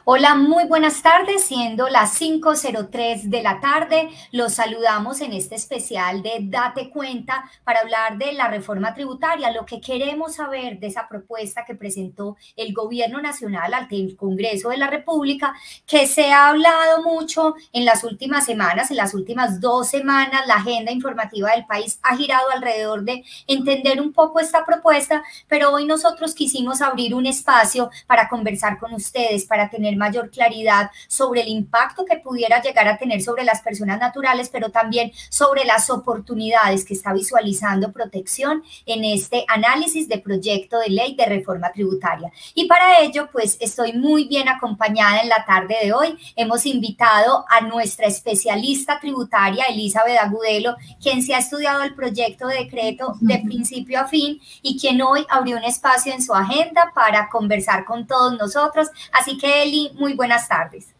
Hola, muy buenas tardes, siendo las 5:03 de la tarde, los saludamos en este especial de Date Cuenta para hablar de la reforma tributaria, lo que queremos saber de esa propuesta que presentó el Gobierno Nacional ante el Congreso de la República, que se ha hablado mucho en las últimas semanas, en las últimas 2 semanas, la agenda informativa del país ha girado alrededor de entender un poco esta propuesta, pero hoy nosotros quisimos abrir un espacio para conversar con ustedes, para tener mayor claridad sobre el impacto que pudiera llegar a tener sobre las personas naturales, pero también sobre las oportunidades que está visualizando Protección en este análisis de proyecto de ley de reforma tributaria. Y para ello, pues estoy muy bien acompañada en la tarde de hoy. Hemos invitado a nuestra especialista tributaria, Elizabeth Agudelo, quien se ha estudiado el proyecto de decreto de principio a fin y quien hoy abrió un espacio en su agenda para conversar con todos nosotros. Así que, Eli, muy buenas tardes.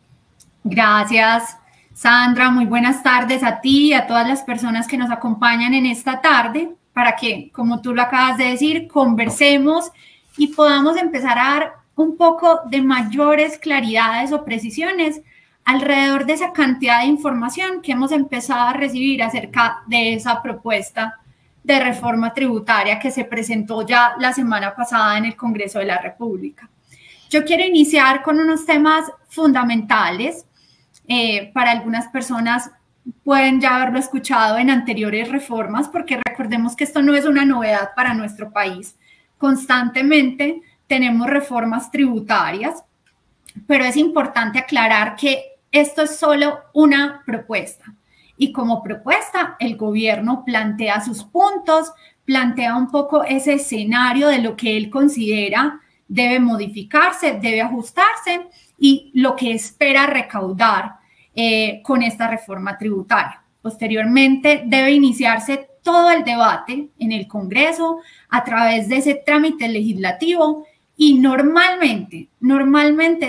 Gracias, Sandra. Muy buenas tardes a ti y a todas las personas que nos acompañan en esta tarde para que, como tú lo acabas de decir, conversemos y podamos empezar a dar un poco de mayores claridades o precisiones alrededor de esa cantidad de información que hemos empezado a recibir acerca de esa propuesta de reforma tributaria que se presentó ya la semana pasada en el Congreso de la República. Yo quiero iniciar con unos temas fundamentales. Para algunas personas pueden ya haberlo escuchado en anteriores reformas, porque recordemos que esto no es una novedad para nuestro país. Constantemente tenemos reformas tributarias, pero es importante aclarar que esto es solo una propuesta. Y como propuesta, el gobierno plantea sus puntos, plantea un poco ese escenario de lo que él considera debe modificarse, debe ajustarse y lo que espera recaudar con esta reforma tributaria. Posteriormente debe iniciarse todo el debate en el Congreso a través de ese trámite legislativo y normalmente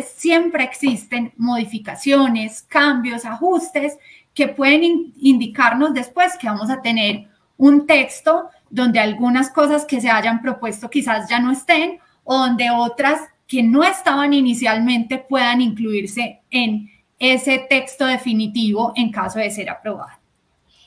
siempre existen modificaciones, cambios, ajustes que pueden indicarnos después que vamos a tener un texto donde algunas cosas que se hayan propuesto quizás ya no estén o donde otras que no estaban inicialmente puedan incluirse en ese texto definitivo en caso de ser aprobado.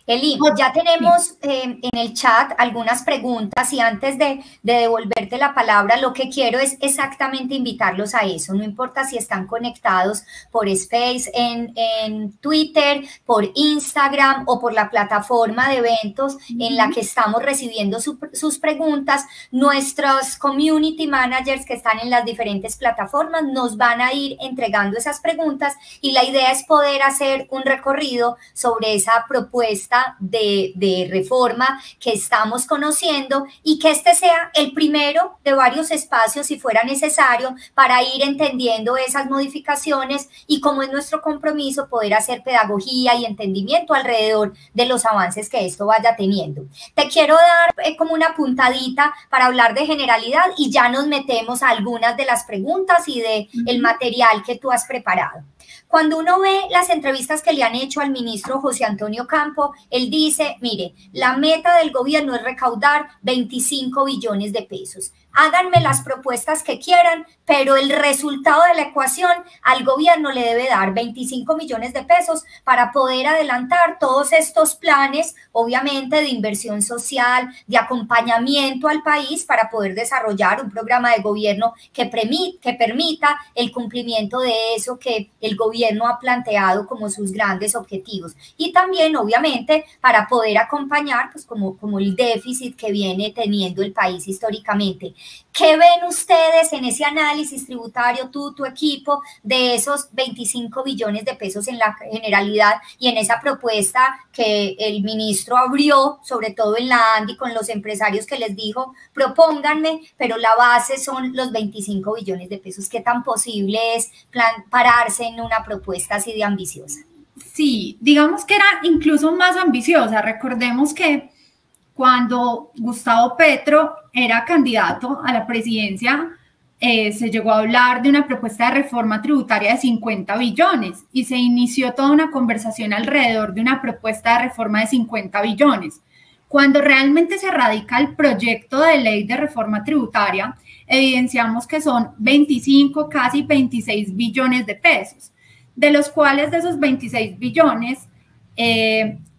Eli, ya tenemos en el chat algunas preguntas y antes de devolverte la palabra, lo que quiero es exactamente invitarlos a eso. No importa si están conectados por Space, en Twitter, por Instagram o por la plataforma de eventos en la que estamos recibiendo sus preguntas. Nuestros community managers que están en las diferentes plataformas nos van a ir entregando esas preguntas y la idea es poder hacer un recorrido sobre esa propuesta de reforma que estamos conociendo y que este sea el primero de varios espacios si fuera necesario para ir entendiendo esas modificaciones y como es nuestro compromiso poder hacer pedagogía y entendimiento alrededor de los avances que esto vaya teniendo. Te quiero dar como una puntadita para hablar de generalidad y ya nos metemos a algunas de las preguntas y de el material que tú has preparado. Cuando uno ve las entrevistas que le han hecho al ministro José Antonio Campo, él dice, mire, la meta del gobierno es recaudar 25 billones de pesos. Háganme las propuestas que quieran, pero el resultado de la ecuación al gobierno le debe dar 25 millones de pesos para poder adelantar todos estos planes, obviamente de inversión social, de acompañamiento al país para poder desarrollar un programa de gobierno que permita el cumplimiento de eso que el gobierno ha planteado como sus grandes objetivos. Y también, obviamente, para poder acompañar, pues como el déficit que viene teniendo el país históricamente. ¿Qué ven ustedes en ese análisis tributario, tu equipo, de esos 25 billones de pesos en la generalidad y en esa propuesta que el ministro abrió, sobre todo en la ANDI, con los empresarios que les dijo, propónganme, pero la base son los 25 billones de pesos? ¿Qué tan posible es pararse en una propuesta así de ambiciosa? Sí, digamos que era incluso más ambiciosa. Recordemos que cuando Gustavo Petro era candidato a la presidencia, se llegó a hablar de una propuesta de reforma tributaria de 50 billones y se inició toda una conversación alrededor de una propuesta de reforma de 50 billones. Cuando realmente se radica el proyecto de ley de reforma tributaria, evidenciamos que son 25, casi 26 billones de pesos, de los cuales de esos 26 billones,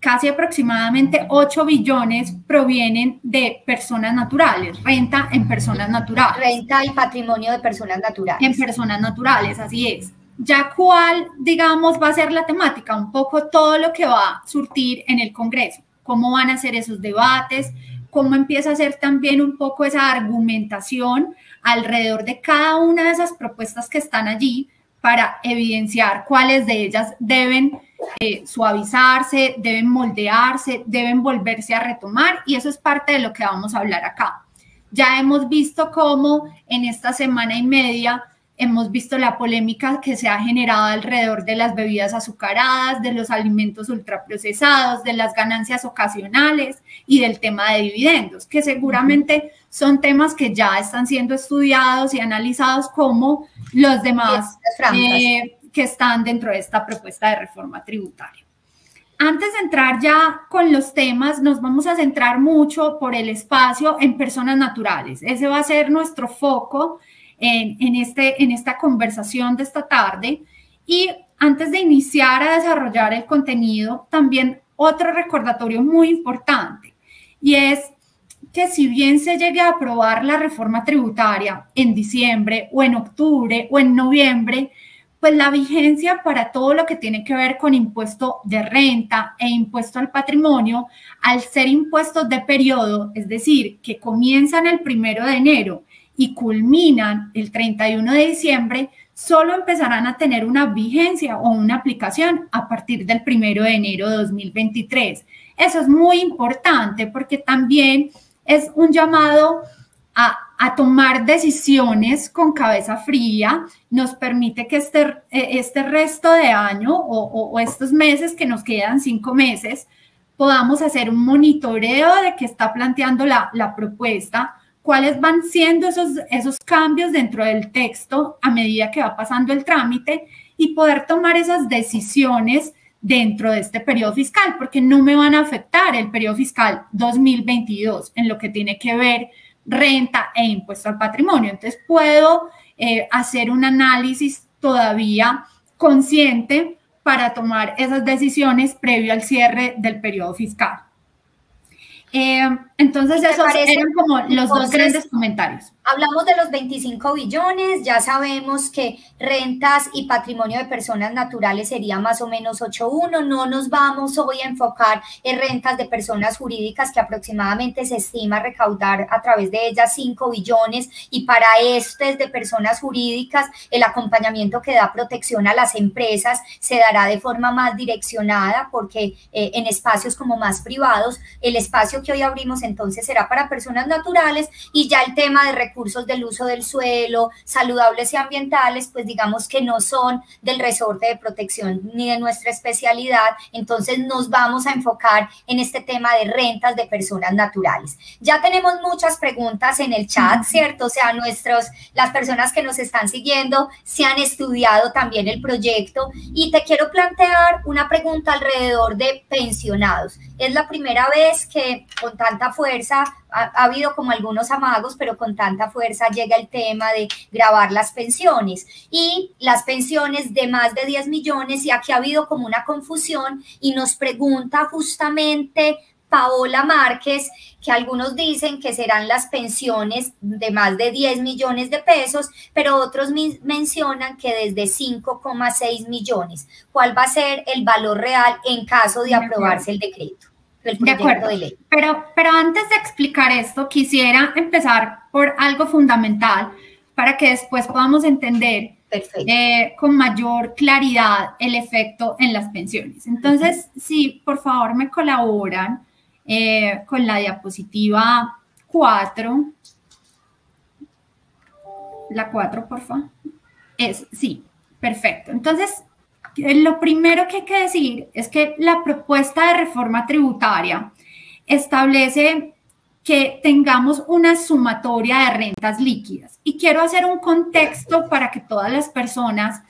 casi aproximadamente 8 billones provienen de personas naturales, renta en personas naturales. Renta y patrimonio de personas naturales. En personas naturales, así es. Ya cuál, digamos, va a ser la temática, un poco todo lo que va a surtir en el Congreso, cómo van a ser esos debates, cómo empieza a ser también un poco esa argumentación alrededor de cada una de esas propuestas que están allí para evidenciar cuáles de ellas deben suavizarse, deben moldearse, deben volverse a retomar, y eso es parte de lo que vamos a hablar acá. Ya hemos visto cómo en esta semana y media hemos visto la polémica que se ha generado alrededor de las bebidas azucaradas, de los alimentos ultraprocesados, de las ganancias ocasionales y del tema de dividendos, que seguramente son temas que ya están siendo estudiados y analizados como los demás que están dentro de esta propuesta de reforma tributaria. Antes de entrar ya con los temas, nos vamos a centrar mucho por el espacio en personas naturales. Ese va a ser nuestro foco en esta conversación de esta tarde. Y antes de iniciar a desarrollar el contenido, también otro recordatorio muy importante, y es que si bien se llegue a aprobar la reforma tributaria en diciembre o en octubre o en noviembre, pues la vigencia para todo lo que tiene que ver con impuesto de renta e impuesto al patrimonio, al ser impuestos de periodo, es decir, que comienzan el 1 de enero y culminan el 31 de diciembre, solo empezarán a tener una vigencia o una aplicación a partir del 1 de enero de 2023. Eso es muy importante porque también es un llamado a tomar decisiones con cabeza fría, nos permite que este resto de año o estos meses que nos quedan, 5 meses, podamos hacer un monitoreo de qué está planteando la propuesta, cuáles van siendo esos cambios dentro del texto a medida que va pasando el trámite y poder tomar esas decisiones dentro de este periodo fiscal, porque no me van a afectar el periodo fiscal 2022 en lo que tiene que ver renta e impuesto al patrimonio. Entonces puedo hacer un análisis todavía consciente para tomar esas decisiones previo al cierre del periodo fiscal. Entonces esos eran como los dos grandes comentarios. Hablamos de los 25 billones, ya sabemos que rentas y patrimonio de personas naturales sería más o menos 8.1. No nos vamos hoy a enfocar en rentas de personas jurídicas, que aproximadamente se estima recaudar a través de ellas 5 billones, y para estos de personas jurídicas el acompañamiento que da protección a las empresas se dará de forma más direccionada, porque en espacios como más privados. El espacio que hoy abrimos entonces será para personas naturales, y ya el tema de recursos del uso del suelo, saludables y ambientales, pues digamos que no son del resorte de protección ni de nuestra especialidad. Entonces nos vamos a enfocar en este tema de rentas de personas naturales. Ya tenemos muchas preguntas en el chat, ¿cierto? O sea, las personas que nos están siguiendo se han estudiado también el proyecto, y te quiero plantear una pregunta alrededor de pensionados. Es la primera vez que con tanta fuerza ha habido como algunos amagos, pero con tanta fuerza llega el tema de gravar las pensiones, y las pensiones de más de 10 millones, y aquí ha habido como una confusión, y nos pregunta justamente Paola Márquez, que algunos dicen que serán las pensiones de más de 10 millones de pesos, pero otros mencionan que desde 5,6 millones. ¿Cuál va a ser el valor real en caso de aprobarse el decreto? De acuerdo, de ley. Pero antes de explicar esto, quisiera empezar por algo fundamental para que después podamos entender con mayor claridad el efecto en las pensiones. Entonces, si por favor me colaboran con la diapositiva 4. La 4, por favor. Sí, perfecto. Entonces, lo primero que hay que decir es que la propuesta de reforma tributaria establece que tengamos una sumatoria de rentas líquidas. Y quiero hacer un contexto para que todas las personas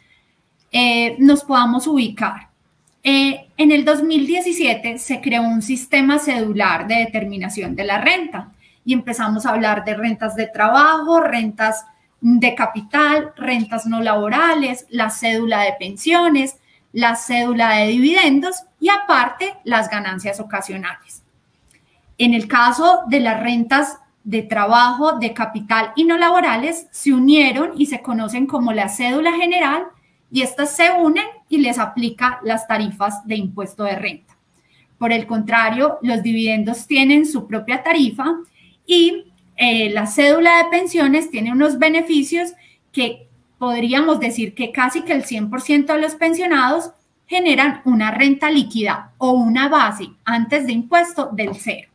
nos podamos ubicar. En el 2017 se creó un sistema cedular de determinación de la renta, y empezamos a hablar de rentas de trabajo, rentas de capital, rentas no laborales, la cédula de pensiones, la cédula de dividendos y aparte las ganancias ocasionales. En el caso de las rentas de trabajo, de capital y no laborales, se unieron y se conocen como la cédula general y estas se unen y les aplica las tarifas de impuesto de renta. Por el contrario, los dividendos tienen su propia tarifa y la cédula de pensiones tiene unos beneficios que podríamos decir que casi que el 100% de los pensionados generan una renta líquida o una base antes de impuesto del 0%.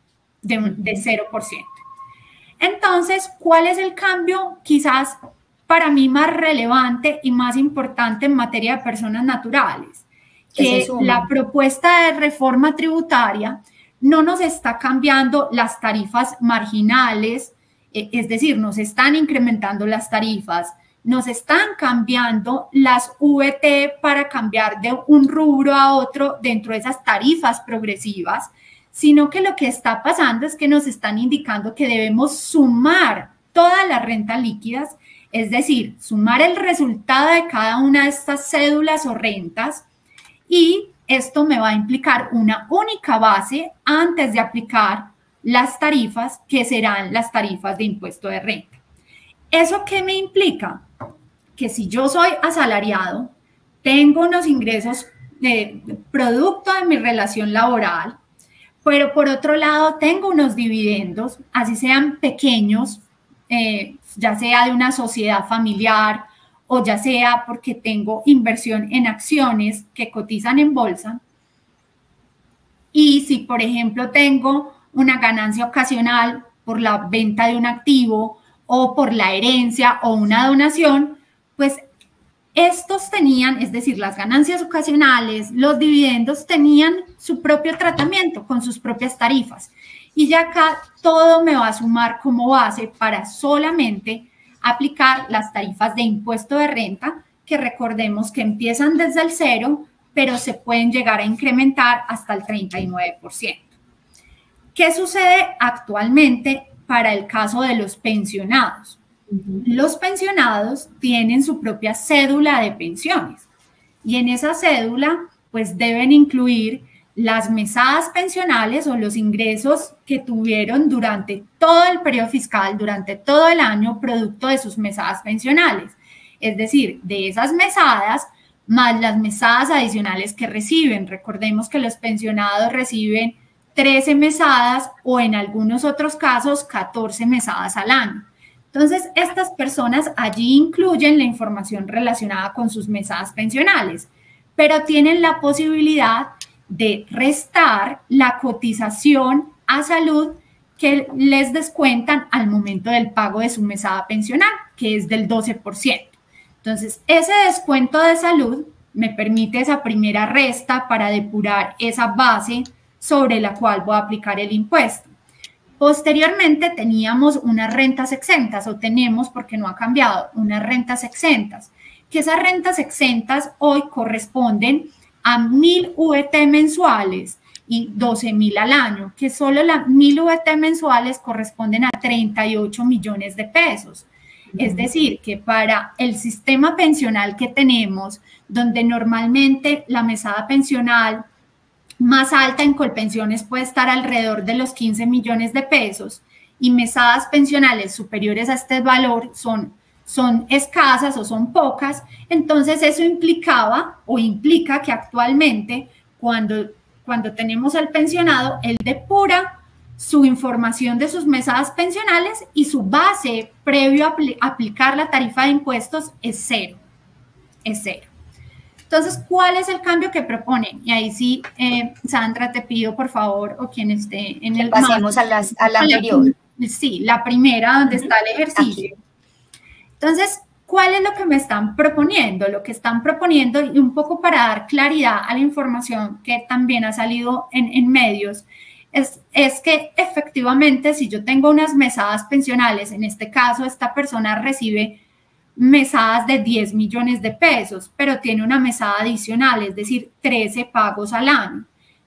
Entonces, ¿cuál es el cambio quizás para mí más relevante y más importante en materia de personas naturales? Que la propuesta de reforma tributaria no nos está cambiando las tarifas marginales, es decir, nos están incrementando las tarifas, nos están cambiando las VT para cambiar de un rubro a otro dentro de esas tarifas progresivas, sino que lo que está pasando es que nos están indicando que debemos sumar todas las rentas líquidas, es decir, sumar el resultado de cada una de estas cédulas o rentas, y esto me va a implicar una única base antes de aplicar las tarifas que serán las tarifas de impuesto de renta. ¿Eso qué me implica? Que si yo soy asalariado, tengo unos ingresos producto de mi relación laboral, pero por otro lado tengo unos dividendos, así sean pequeños, ya sea de una sociedad familiar o ya sea porque tengo inversión en acciones que cotizan en bolsa. Y si, por ejemplo, tengo una ganancia ocasional por la venta de un activo o por la herencia o una donación, pues estos tenían, es decir, las ganancias ocasionales, los dividendos tenían su propio tratamiento con sus propias tarifas. Y ya acá todo me va a sumar como base para solamente aplicar las tarifas de impuesto de renta, que recordemos que empiezan desde el 0, pero se pueden llegar a incrementar hasta el 39%. ¿Qué sucede actualmente para el caso de los pensionados? Los pensionados tienen su propia cédula de pensiones y en esa cédula pues deben incluir las mesadas pensionales o los ingresos que tuvieron durante todo el periodo fiscal, durante todo el año, producto de sus mesadas pensionales. Es decir, de esas mesadas más las mesadas adicionales que reciben. Recordemos que los pensionados reciben 13 mesadas o en algunos otros casos 14 mesadas al año. Entonces, estas personas allí incluyen la información relacionada con sus mesadas pensionales, pero tienen la posibilidad de restar la cotización a salud que les descuentan al momento del pago de su mesada pensional, que es del 12%. Entonces, ese descuento de salud me permite esa primera resta para depurar esa base sobre la cual voy a aplicar el impuesto. Posteriormente teníamos unas rentas exentas, o tenemos, porque no ha cambiado, unas rentas exentas, que esas rentas exentas hoy corresponden a 1.000 VT mensuales y 12.000 al año, que solo las 1.000 VT mensuales corresponden a 38 millones de pesos. Es decir, que para el sistema pensional que tenemos, donde normalmente la mesada pensional más alta en Colpensiones puede estar alrededor de los 15 millones de pesos y mesadas pensionales superiores a este valor son escasas o son pocas, entonces eso implicaba o implica que actualmente cuando tenemos al pensionado, él depura su información de sus mesadas pensionales y su base previo a aplicar la tarifa de impuestos es cero. Es cero. Entonces, ¿cuál es el cambio que proponen? Y ahí sí, Sandra, te pido, por favor, o quien esté en el... Pasemos a la anterior. Sí, la primera, donde está el ejercicio. Aquí. Entonces, ¿cuál es lo que me están proponiendo? Lo que están proponiendo, y un poco para dar claridad a la información que también ha salido en medios, es que efectivamente, si yo tengo unas mesadas pensionales, en este caso, esta persona recibe mesadas de 10 millones de pesos, pero tiene una mesada adicional, es decir, 13 pagos al año.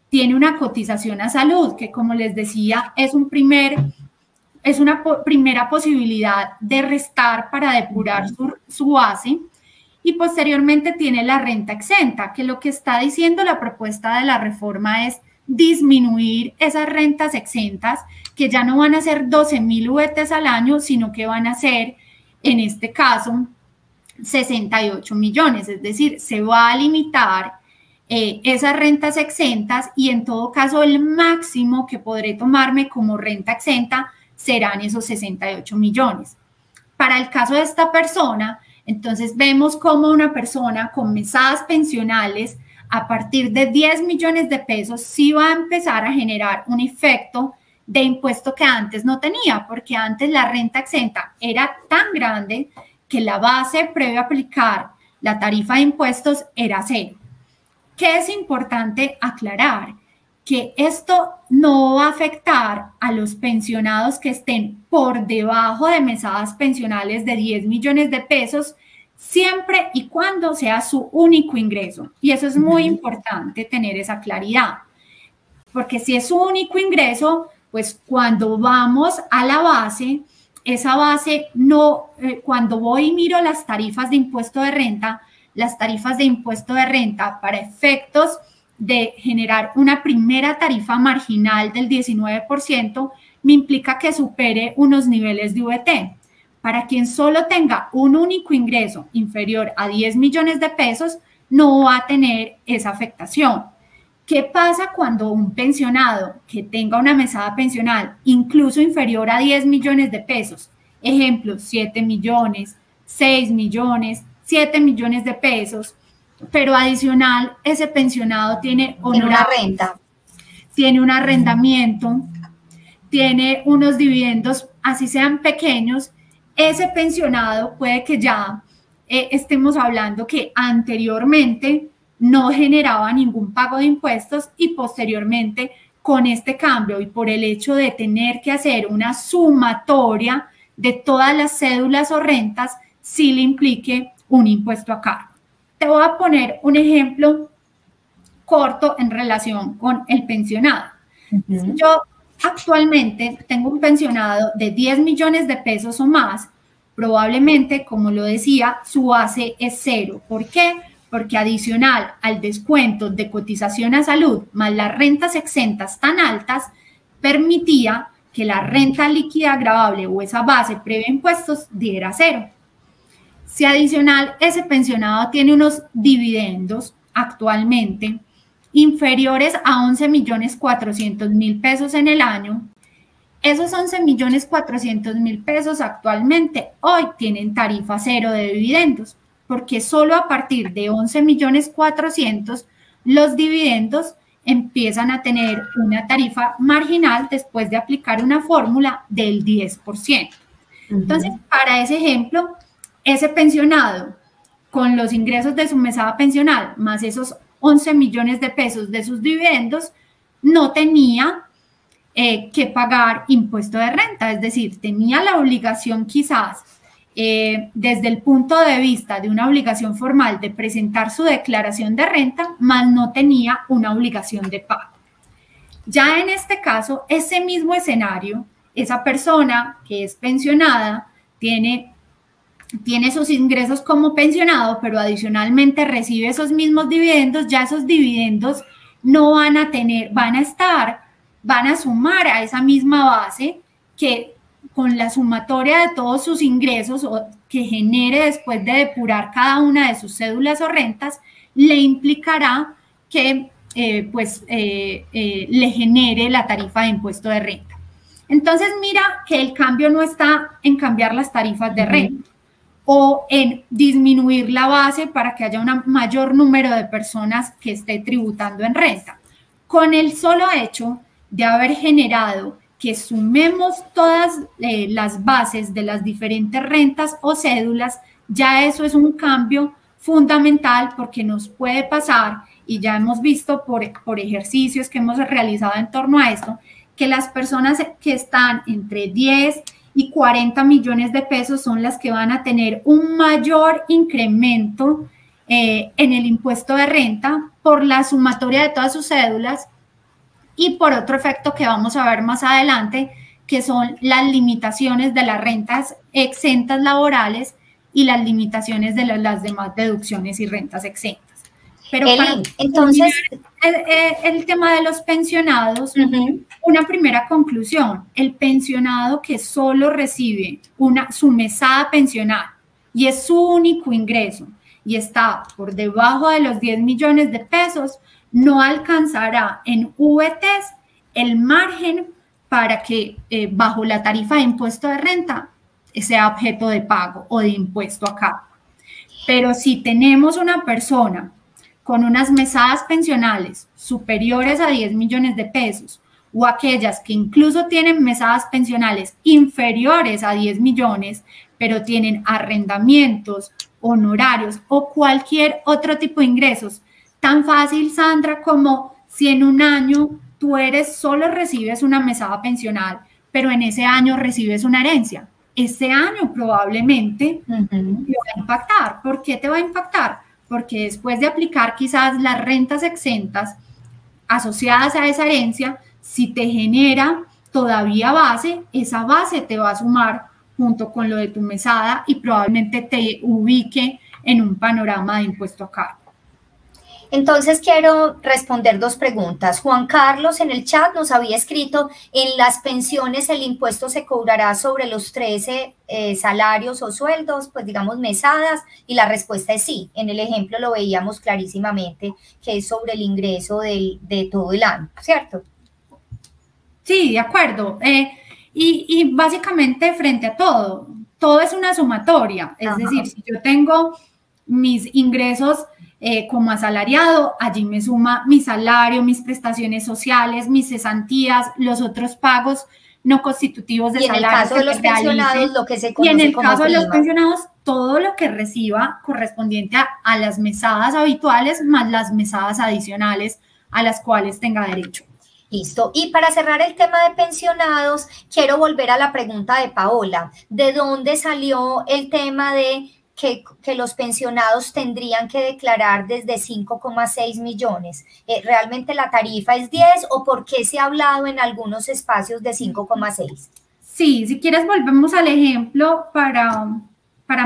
Tiene una cotización a salud, que como les decía, es un primer es una primera posibilidad de restar para depurar su base. Y posteriormente tiene la renta exenta, que lo que está diciendo la propuesta de la reforma es disminuir esas rentas exentas, que ya no van a ser 12.000 VTs al año, sino que van a ser, en este caso, 68 millones. Es decir, se va a limitar esas rentas exentas y en todo caso el máximo que podré tomarme como renta exenta serán esos 68 millones. Para el caso de esta persona, entonces vemos cómo una persona con mesadas pensionales a partir de 10 millones de pesos sí va a empezar a generar un efecto de impuesto que antes no tenía, porque antes la renta exenta era tan grande que la base previo a aplicar la tarifa de impuestos era cero. ¿Qué es importante aclarar? Que esto no va a afectar a los pensionados que estén por debajo de mesadas pensionales de 10 millones de pesos, siempre y cuando sea su único ingreso. Y eso es muy importante tener esa claridad, porque si es su único ingreso, pues cuando vamos a la base, esa base no, cuando voy y miro las tarifas de impuesto de renta, las tarifas de impuesto de renta para efectos de generar una primera tarifa marginal del 19%, me implica que supere unos niveles de VT. Para quien solo tenga un único ingreso inferior a 10 millones de pesos, no va a tener esa afectación. ¿Qué pasa cuando un pensionado que tenga una mesada pensional incluso inferior a 10 millones de pesos, ejemplo, 7 millones, 6 millones, 7 millones de pesos, pero adicional ese pensionado tiene una renta, tiene un arrendamiento, tiene unos dividendos, así sean pequeños, ese pensionado puede que ya estemos hablando que anteriormente no generaba ningún pago de impuestos y posteriormente con este cambio y por el hecho de tener que hacer una sumatoria de todas las cédulas o rentas, sí le implique un impuesto a cargo. Te voy a poner un ejemplo corto en relación con el pensionado. Yo actualmente tengo un pensionado de 10 millones de pesos o más, probablemente, como lo decía, su base es cero. ¿Por qué? Porque adicional al descuento de cotización a salud más las rentas exentas tan altas, permitía que la renta líquida agravable o esa base previa a impuestos diera cero. Si adicional ese pensionado tiene unos dividendos actualmente inferiores a 11.400.000 pesos en el año, esos 11.400.000 pesos actualmente hoy tienen tarifa cero de dividendos, porque solo a partir de 11.400.000 los dividendos empiezan a tener una tarifa marginal después de aplicar una fórmula del 10%. Entonces, para ese ejemplo, ese pensionado con los ingresos de su mesada pensional más esos 11 millones de pesos de sus dividendos no tenía que pagar impuesto de renta, es decir, tenía la obligación quizás desde el punto de vista de una obligación formal de presentar su declaración de renta, mas no tenía una obligación de pago. Ya en este caso, ese mismo escenario, esa persona que es pensionada tiene sus ingresos como pensionado, pero adicionalmente recibe esos mismos dividendos, ya esos dividendos no van a tener, van a sumar a esa misma base que con la sumatoria de todos sus ingresos o que genere después de depurar cada una de sus cédulas o rentas, le implicará que le genere la tarifa de impuesto de renta. Entonces mira que el cambio no está en cambiar las tarifas de renta o en disminuir la base para que haya un mayor número de personas que esté tributando en renta. Con el solo hecho de haber generado que sumemos todas las bases de las diferentes rentas o cédulas, ya eso es un cambio fundamental porque nos puede pasar, y ya hemos visto por ejercicios que hemos realizado en torno a esto, que las personas que están entre 10 y 40 millones de pesos son las que van a tener un mayor incremento en el impuesto de renta por la sumatoria de todas sus cédulas y por otro efecto que vamos a ver más adelante, que son las limitaciones de las rentas exentas laborales y las limitaciones de las demás deducciones y rentas exentas. Pero Eli, entonces, el tema de los pensionados, una primera conclusión: el pensionado que solo recibe su mesada pensional y es su único ingreso y está por debajo de los 10 millones de pesos, no alcanzará en VTs el margen para que bajo la tarifa de impuesto de renta sea objeto de pago o de impuesto a cargo. Pero si tenemos una persona con unas mesadas pensionales superiores a 10 millones de pesos o aquellas que incluso tienen mesadas pensionales inferiores a 10 millones, pero tienen arrendamientos, honorarios o cualquier otro tipo de ingresos, tan fácil, Sandra, como si en un año tú solo recibes una mesada pensional, pero en ese año recibes una herencia. Ese año probablemente te va a impactar. ¿Por qué te va a impactar? Porque después de aplicar quizás las rentas exentas asociadas a esa herencia, si te genera todavía base, esa base te va a sumar junto con lo de tu mesada y probablemente te ubique en un panorama de impuesto a cargo. Entonces quiero responder dos preguntas. Juan Carlos en el chat nos había escrito: en las pensiones el impuesto se cobrará sobre los 13 salarios o sueldos, pues digamos mesadas, y la respuesta es sí. En el ejemplo lo veíamos clarísimamente que es sobre el ingreso de todo el año, ¿cierto? Sí, de acuerdo. Y básicamente frente a todo es una sumatoria. Es decir, si yo tengo mis ingresos como asalariado, allí me suma mi salario, mis prestaciones sociales, mis cesantías, los otros pagos no constitutivos de salario. Y en el caso de los pensionados, lo que se conoce como prima. Y en el caso de los pensionados, todo lo que reciba correspondiente a las mesadas habituales más las mesadas adicionales a las cuales tenga derecho. Listo. Y para cerrar el tema de pensionados, quiero volver a la pregunta de Paola. ¿De dónde salió el tema de que los pensionados tendrían que declarar desde 5,6 millones? ¿Realmente la tarifa es 10 o por qué se ha hablado en algunos espacios de 5,6? Sí, si quieres volvemos al ejemplo para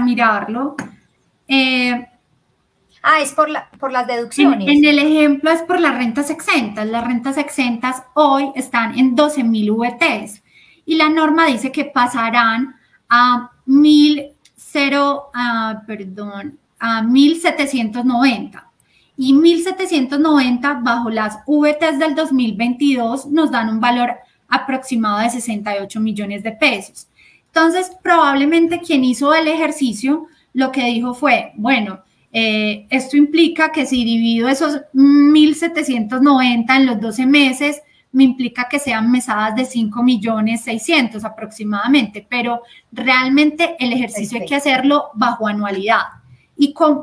mirarlo. Es por las deducciones. En el ejemplo es por las rentas exentas. Las rentas exentas hoy están en 12.000 VTs y la norma dice que pasarán a 1.790. Y 1.790 bajo las VTs del 2022 nos dan un valor aproximado de 68 millones de pesos. Entonces, probablemente quien hizo el ejercicio lo que dijo fue, bueno, esto implica que si divido esos 1.790 en los 12 meses, me implica que sean mesadas de 5.600.000 aproximadamente, pero realmente el ejercicio hay que hacerlo bajo anualidad.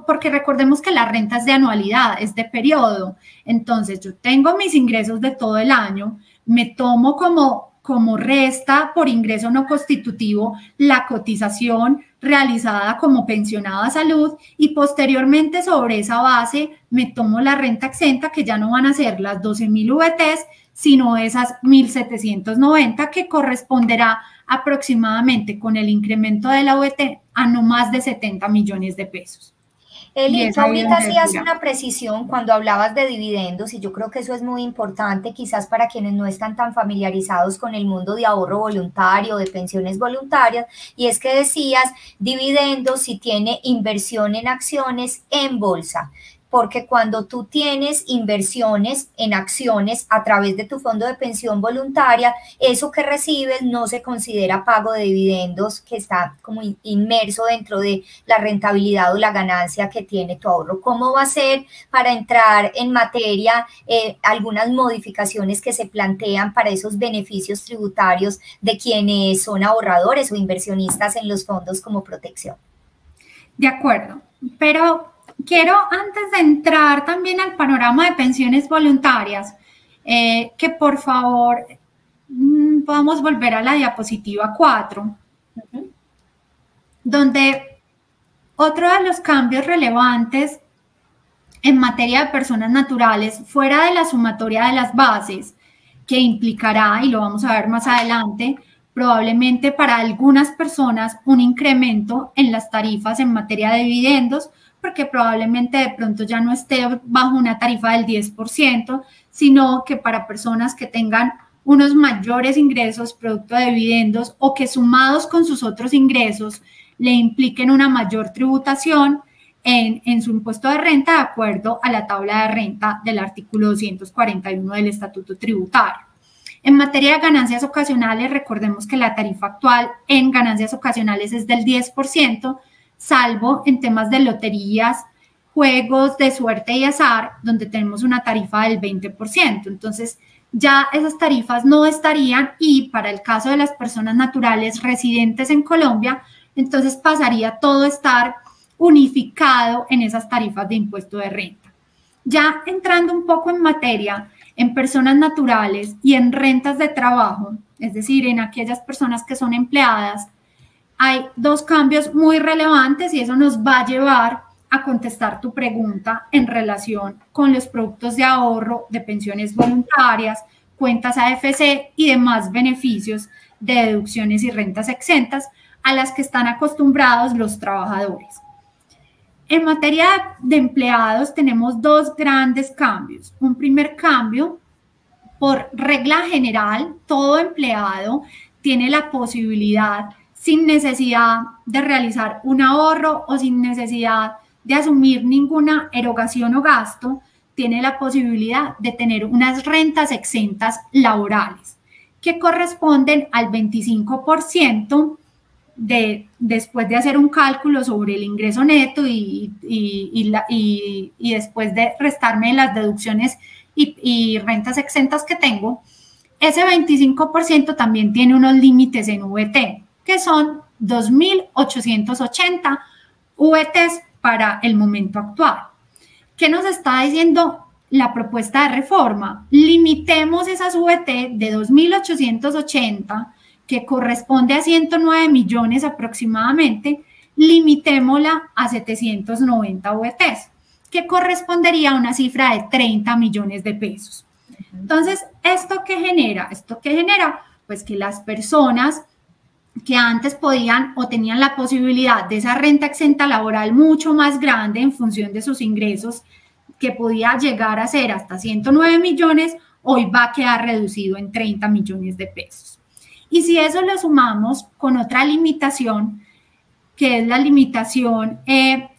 Porque recordemos que la renta es de anualidad, es de periodo. Entonces, yo tengo mis ingresos de todo el año, me tomo como resta por ingreso no constitutivo la cotización realizada como pensionado a salud y posteriormente sobre esa base me tomo la renta exenta, que ya no van a ser las 12.000 VTs, sino esas 1.790 que corresponderá aproximadamente con el incremento de la VT a no más de 70 millones de pesos. Eli, tú ahorita hacías una precisión cuando hablabas de dividendos y yo creo que eso es muy importante quizás para quienes no están tan familiarizados con el mundo de ahorro voluntario, de pensiones voluntarias, y es que decías dividendos si tiene inversión en acciones en bolsa. Porque cuando tú tienes inversiones en acciones a través de tu fondo de pensión voluntaria, eso que recibes no se considera pago de dividendos, que está como inmerso dentro de la rentabilidad o la ganancia que tiene tu ahorro. ¿Cómo va a ser para entrar en materia algunas modificaciones que se plantean para esos beneficios tributarios de quienes son ahorradores o inversionistas en los fondos como protección? De acuerdo, pero quiero, antes de entrar también al panorama de pensiones voluntarias, que por favor podamos volver a la diapositiva 4, donde otro de los cambios relevantes en materia de personas naturales, fuera de la sumatoria de las bases, que implicará, y lo vamos a ver más adelante, probablemente para algunas personas un incremento en las tarifas en materia de dividendos, porque probablemente de pronto ya no esté bajo una tarifa del 10%, sino que para personas que tengan unos mayores ingresos producto de dividendos o que sumados con sus otros ingresos le impliquen una mayor tributación en su impuesto de renta de acuerdo a la tabla de renta del artículo 241 del Estatuto Tributario. En materia de ganancias ocasionales, recordemos que la tarifa actual en ganancias ocasionales es del 10%, salvo en temas de loterías, juegos de suerte y azar, donde tenemos una tarifa del 20%. Entonces, ya esas tarifas no estarían y para el caso de las personas naturales residentes en Colombia, entonces pasaría todo a estar unificado en esas tarifas de impuesto de renta. Ya entrando un poco en materia, en personas naturales y en rentas de trabajo, es decir, en aquellas personas que son empleadas, hay dos cambios muy relevantes y eso nos va a llevar a contestar tu pregunta en relación con los productos de ahorro, de pensiones voluntarias, cuentas AFC y demás beneficios de deducciones y rentas exentas a las que están acostumbrados los trabajadores. En materia de empleados tenemos dos grandes cambios. Un primer cambio, por regla general, todo empleado tiene la posibilidad, sin necesidad de realizar un ahorro o sin necesidad de asumir ninguna erogación o gasto, tiene la posibilidad de tener unas rentas exentas laborales que corresponden al 25% después de hacer un cálculo sobre el ingreso neto y después de restarme las deducciones y rentas exentas que tengo, ese 25% también tiene unos límites en VT, que son 2.880 VTs para el momento actual. ¿Qué nos está diciendo la propuesta de reforma? Limitemos esas VT de 2.880, que corresponde a 109 millones aproximadamente, limitémosla a 790 VTs, que correspondería a una cifra de 30 millones de pesos. Entonces, ¿esto qué genera? Esto qué genera, pues que las personas que antes podían o tenían la posibilidad de esa renta exenta laboral mucho más grande en función de sus ingresos, que podía llegar a ser hasta 109 millones, hoy va a quedar reducido en 30 millones de pesos. Y si eso lo sumamos con otra limitación, que es la limitación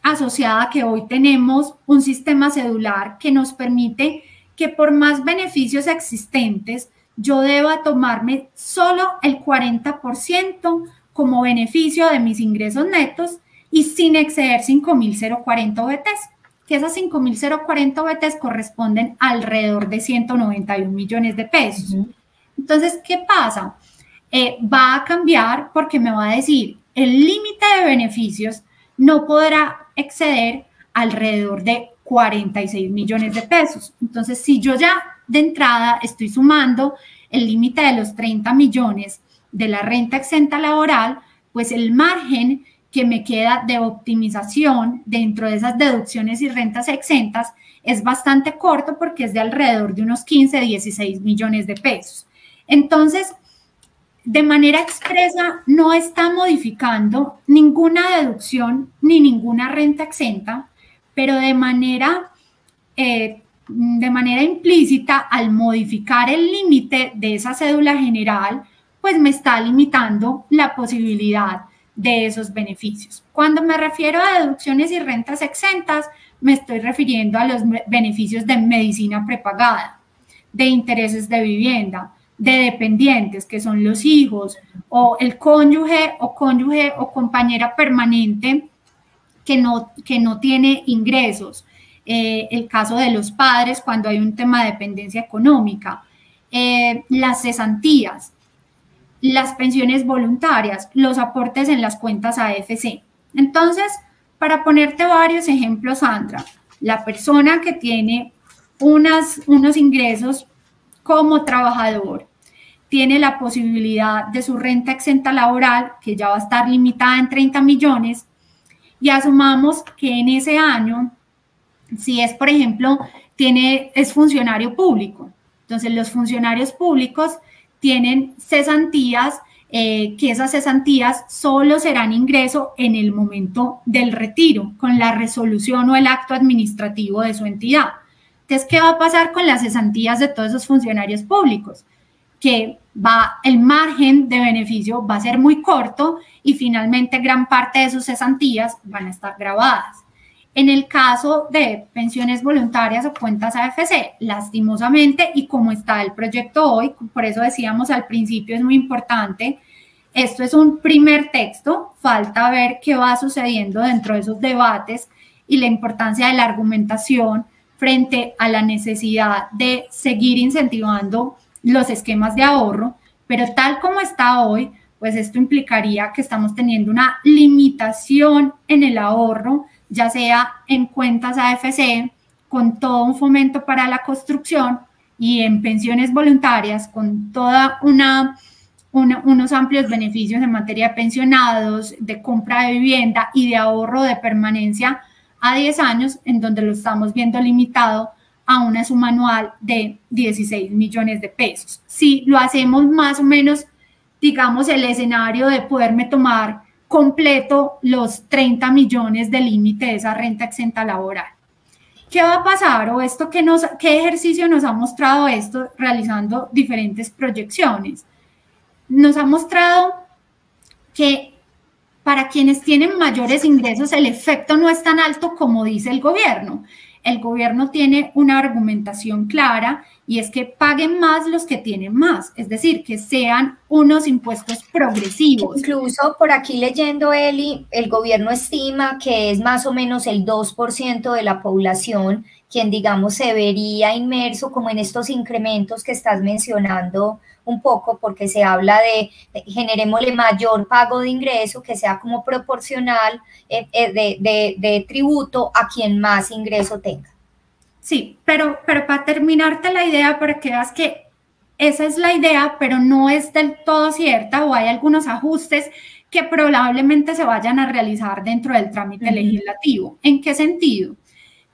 asociada a que hoy tenemos un sistema cedular que nos permite que por más beneficios existentes, yo deba tomarme solo el 40% como beneficio de mis ingresos netos y sin exceder 5.040 VTs, que esas 5.040 VTs corresponden alrededor de 191 millones de pesos. Entonces, ¿qué pasa? Va a cambiar porque me va a decir el límite de beneficios no podrá exceder alrededor de 46 millones de pesos. Entonces, si yo ya de entrada estoy sumando el límite de los 30 millones de la renta exenta laboral, pues el margen que me queda de optimización dentro de esas deducciones y rentas exentas es bastante corto porque es de alrededor de unos 15, 16 millones de pesos. Entonces, de manera expresa no está modificando ninguna deducción ni ninguna renta exenta, pero de manera implícita, al modificar el límite de esa cédula general, pues me está limitando la posibilidad de esos beneficios. Cuando me refiero a deducciones y rentas exentas, me estoy refiriendo a los beneficios de medicina prepagada, de intereses de vivienda, de dependientes, que son los hijos, o el cónyuge o compañera permanente que no tiene ingresos. El caso de los padres cuando hay un tema de dependencia económica, las cesantías, las pensiones voluntarias, los aportes en las cuentas AFC. Entonces, para ponerte varios ejemplos, Sandra, la persona que tiene unos ingresos como trabajador tiene la posibilidad de su renta exenta laboral, que ya va a estar limitada en 30 millones, y asumamos que en ese año, si es, por ejemplo, es funcionario público, entonces los funcionarios públicos tienen cesantías que esas cesantías solo serán ingreso en el momento del retiro, con la resolución o el acto administrativo de su entidad. Entonces, ¿qué va a pasar con las cesantías de todos esos funcionarios públicos? Que el margen de beneficio va a ser muy corto y finalmente gran parte de sus cesantías van a estar grabadas. En el caso de pensiones voluntarias o cuentas AFC, lastimosamente, y como está el proyecto hoy, por eso decíamos al principio es muy importante, esto es un primer texto, falta ver qué va sucediendo dentro de esos debates y la importancia de la argumentación frente a la necesidad de seguir incentivando los esquemas de ahorro, pero tal como está hoy, pues esto implicaría que estamos teniendo una limitación en el ahorro, ya sea en cuentas AFC, con todo un fomento para la construcción, y en pensiones voluntarias, con toda unos amplios beneficios en materia de pensionados, de compra de vivienda y de ahorro de permanencia a 10 años, en donde lo estamos viendo limitado a una suma anual de 16 millones de pesos. Si lo hacemos más o menos, digamos, el escenario de poderme tomar completo los 30 millones de límite de esa renta exenta laboral. ¿Qué va a pasar? O esto, ¿qué ejercicio nos ha mostrado esto realizando diferentes proyecciones? Nos ha mostrado que para quienes tienen mayores ingresos el efecto no es tan alto como dice el gobierno. El gobierno tiene una argumentación clara y es que paguen más los que tienen más, es decir, que sean unos impuestos progresivos. Incluso por aquí leyendo, Eli, el gobierno estima que es más o menos el 2% de la población quien, digamos, se vería inmerso como en estos incrementos que estás mencionando un poco, porque se habla de generémosle mayor pago de ingreso que sea como proporcional de tributo a quien más ingreso tenga. Sí, pero para terminarte la idea, para que veas que esa es la idea, pero no es del todo cierta, o hay algunos ajustes que probablemente se vayan a realizar dentro del trámite legislativo. ¿En qué sentido?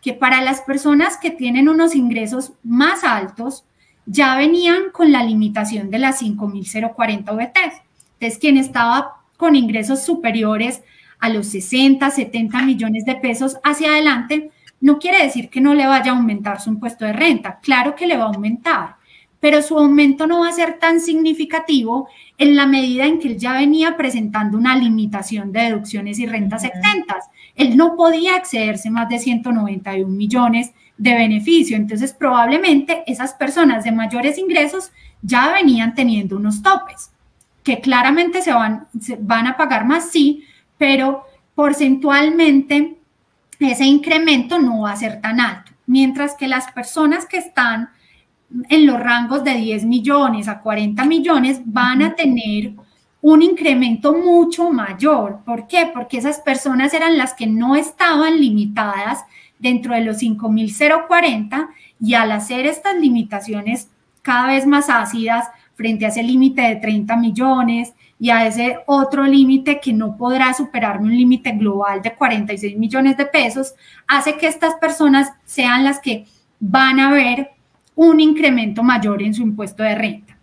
Que para las personas que tienen unos ingresos más altos, ya venían con la limitación de las 5.040 VTs. Entonces, quien estaba con ingresos superiores a los 60, 70 millones de pesos hacia adelante, no quiere decir que no le vaya a aumentar su impuesto de renta. Claro que le va a aumentar, pero su aumento no va a ser tan significativo en la medida en que él ya venía presentando una limitación de deducciones y rentas exentas. Él no podía excederse más de 191 millones de beneficio. Entonces, probablemente esas personas de mayores ingresos ya venían teniendo unos topes, que claramente se van a pagar más, sí, pero porcentualmente ese incremento no va a ser tan alto. Mientras que las personas que están en los rangos de 10 millones a 40 millones van a tener un incremento mucho mayor. ¿Por qué? Porque esas personas eran las que no estaban limitadas dentro de los 5.040 y al hacer estas limitaciones cada vez más ácidas frente a ese límite de 30 millones y a ese otro límite que no podrá superarme un límite global de 46 millones de pesos, hace que estas personas sean las que van a ver un incremento mayor en su impuesto de renta.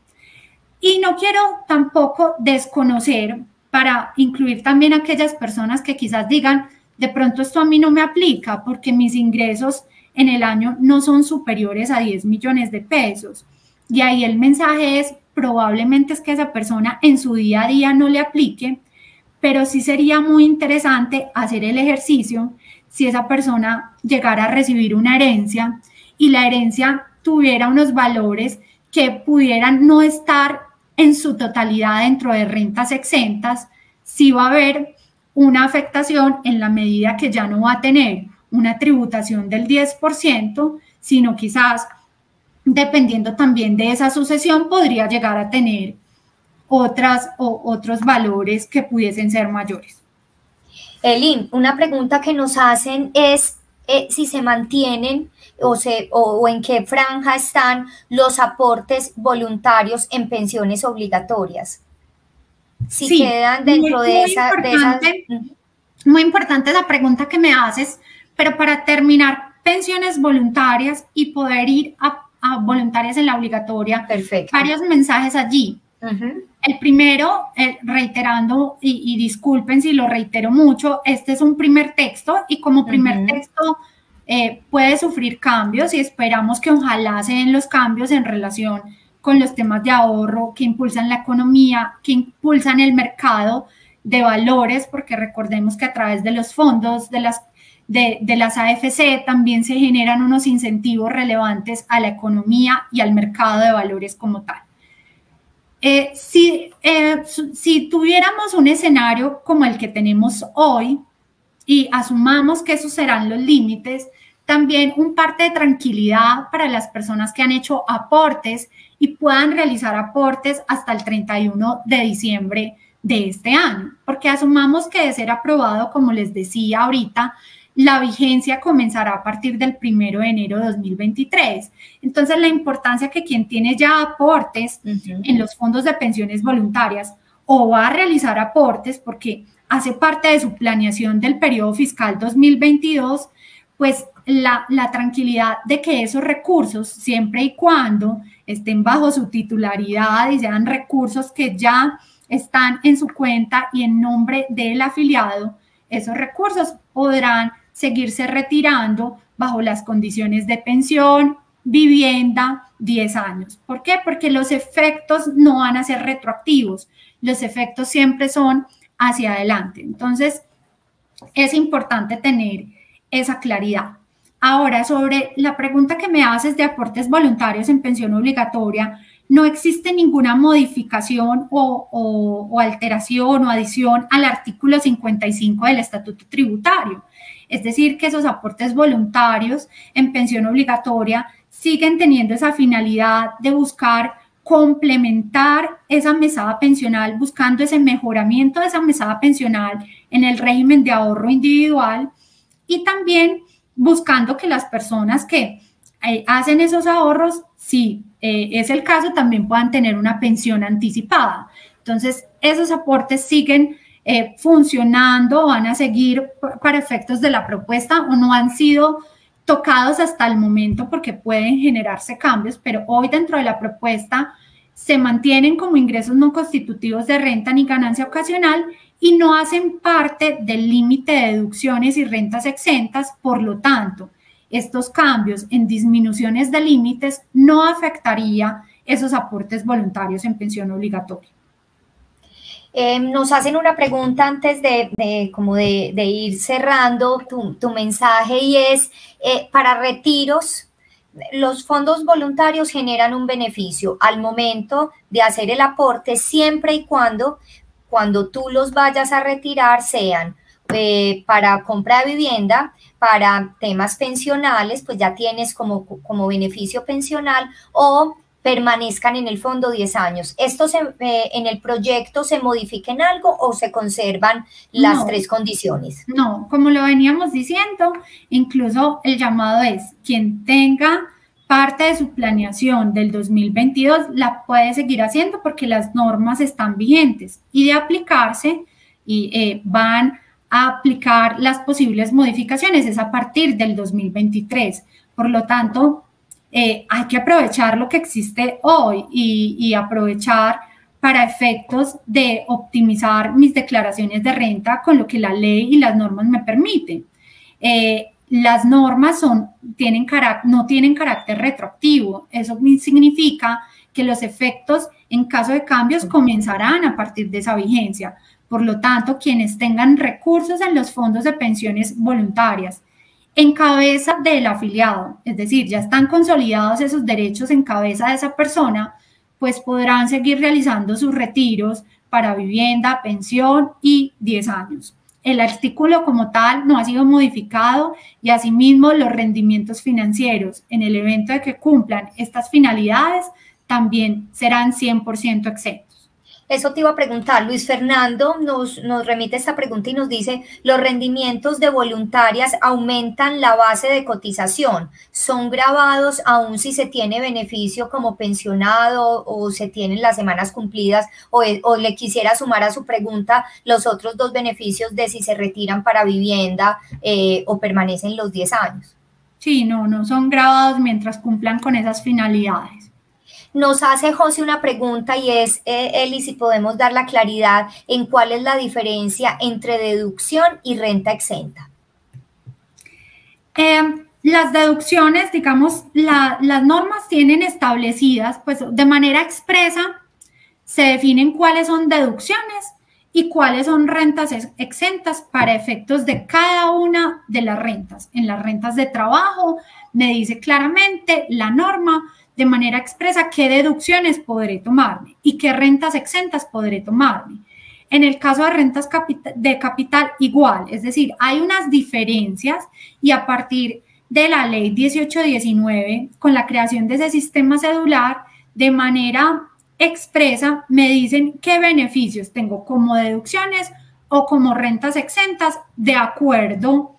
Y no quiero tampoco desconocer, para incluir también a aquellas personas que quizás digan, de pronto esto a mí no me aplica porque mis ingresos en el año no son superiores a 10 millones de pesos. Y ahí el mensaje es, probablemente es que esa persona en su día a día no le aplique, pero sí sería muy interesante hacer el ejercicio si esa persona llegara a recibir una herencia y la herencia tuviera unos valores que pudieran no estar en su totalidad dentro de rentas exentas, sí va a haber una afectación en la medida que ya no va a tener una tributación del 10%, sino quizás, dependiendo también de esa sucesión, podría llegar a tener otros valores que pudiesen ser mayores. Eli, una pregunta que nos hacen es si se mantienen o en qué franja están los aportes voluntarios en pensiones obligatorias. Si sí, quedan dentro de esa... Muy importante la pregunta que me haces, pero para terminar, pensiones voluntarias y poder ir a voluntarias en la obligatoria. Perfecto. Varios mensajes allí. El primero, reiterando, y disculpen si lo reitero mucho, este es un primer texto y como primer texto puede sufrir cambios y esperamos que ojalá se den los cambios en relación con los temas de ahorro que impulsan la economía, que impulsan el mercado de valores, porque recordemos que a través de los fondos de las AFC también se generan unos incentivos relevantes a la economía y al mercado de valores como tal. Si tuviéramos un escenario como el que tenemos hoy y asumamos que esos serán los límites, también un parte de tranquilidad para las personas que han hecho aportes y puedan realizar aportes hasta el 31 de diciembre de este año, porque asumamos que de ser aprobado, como les decía ahorita, la vigencia comenzará a partir del 1 de enero de 2023. Entonces, la importancia que quien tiene ya aportes en los fondos de pensiones voluntarias o va a realizar aportes porque hace parte de su planeación del periodo fiscal 2022, pues la tranquilidad de que esos recursos, siempre y cuando estén bajo su titularidad y sean recursos que ya están en su cuenta y en nombre del afiliado, esos recursos podrán seguirse retirando bajo las condiciones de pensión, vivienda, 10 años. ¿Por qué? Porque los efectos no van a ser retroactivos, los efectos siempre son hacia adelante. Entonces, es importante tener esa claridad. Ahora, sobre la pregunta que me haces de aportes voluntarios en pensión obligatoria, no existe ninguna modificación o alteración o adición al artículo 55 del Estatuto Tributario. Es decir, que esos aportes voluntarios en pensión obligatoria siguen teniendo esa finalidad de buscar complementar esa mesada pensional, buscando ese mejoramiento de esa mesada pensional en el régimen de ahorro individual y también buscando que las personas que hacen esos ahorros, si es el caso, también puedan tener una pensión anticipada. Entonces, esos aportes siguen funcionando, van a seguir para efectos de la propuesta o no han sido tocados hasta el momento porque pueden generarse cambios, pero hoy dentro de la propuesta se mantienen como ingresos no constitutivos de renta ni ganancia ocasional y no hacen parte del límite de deducciones y rentas exentas. Por lo tanto, estos cambios en disminuciones de límites no afectaría esos aportes voluntarios en pensión obligatoria. Nos hacen una pregunta antes de ir cerrando tu mensaje y es, para retiros, los fondos voluntarios generan un beneficio al momento de hacer el aporte siempre y cuando tú los vayas a retirar sean para compra de vivienda, para temas pensionales, pues ya tienes como beneficio pensional o permanezcan en el fondo 10 años. ¿Estos en el proyecto se modifica en algo o se conservan las tres condiciones? No, como lo veníamos diciendo, incluso el llamado es quien tenga parte de su planeación del 2022 la puede seguir haciendo porque las normas están vigentes y de aplicarse y van a aplicar las posibles modificaciones es a partir del 2023. Por lo tanto, hay que aprovechar lo que existe hoy y aprovechar para efectos de optimizar mis declaraciones de renta con lo que la ley y las normas me permiten. Las normas no tienen carácter retroactivo. Eso significa que los efectos en caso de cambios comenzarán a partir de esa vigencia. Por lo tanto, quienes tengan recursos en los fondos de pensiones voluntarias en cabeza del afiliado, es decir, ya están consolidados esos derechos en cabeza de esa persona, pues podrán seguir realizando sus retiros para vivienda, pensión y 10 años. El artículo como tal no ha sido modificado y asimismo los rendimientos financieros en el evento de que cumplan estas finalidades también serán 100% exentos. Eso te iba a preguntar. Luis Fernando nos remite esta pregunta y nos dice, ¿los rendimientos de voluntarias aumentan la base de cotización? ¿Son grabados aún si se tiene beneficio como pensionado o se tienen las semanas cumplidas? O le quisiera sumar a su pregunta los otros dos beneficios de si se retiran para vivienda o permanecen los 10 años. Sí, no son grabados mientras cumplan con esas finalidades. Nos hace José una pregunta y es, Eli, si podemos dar la claridad en cuál es la diferencia entre deducción y renta exenta. Las deducciones, digamos, las normas tienen establecidas, pues de manera expresa, se definen cuáles son deducciones y cuáles son rentas exentas para efectos de cada una de las rentas. En las rentas de trabajo me dice claramente la norma de manera expresa qué deducciones podré tomarme y qué rentas exentas podré tomarme. En el caso de rentas de capital, igual, es decir, hay unas diferencias y a partir de la ley 1819, con la creación de ese sistema cedular, de manera expresa me dicen qué beneficios tengo como deducciones o como rentas exentas de acuerdo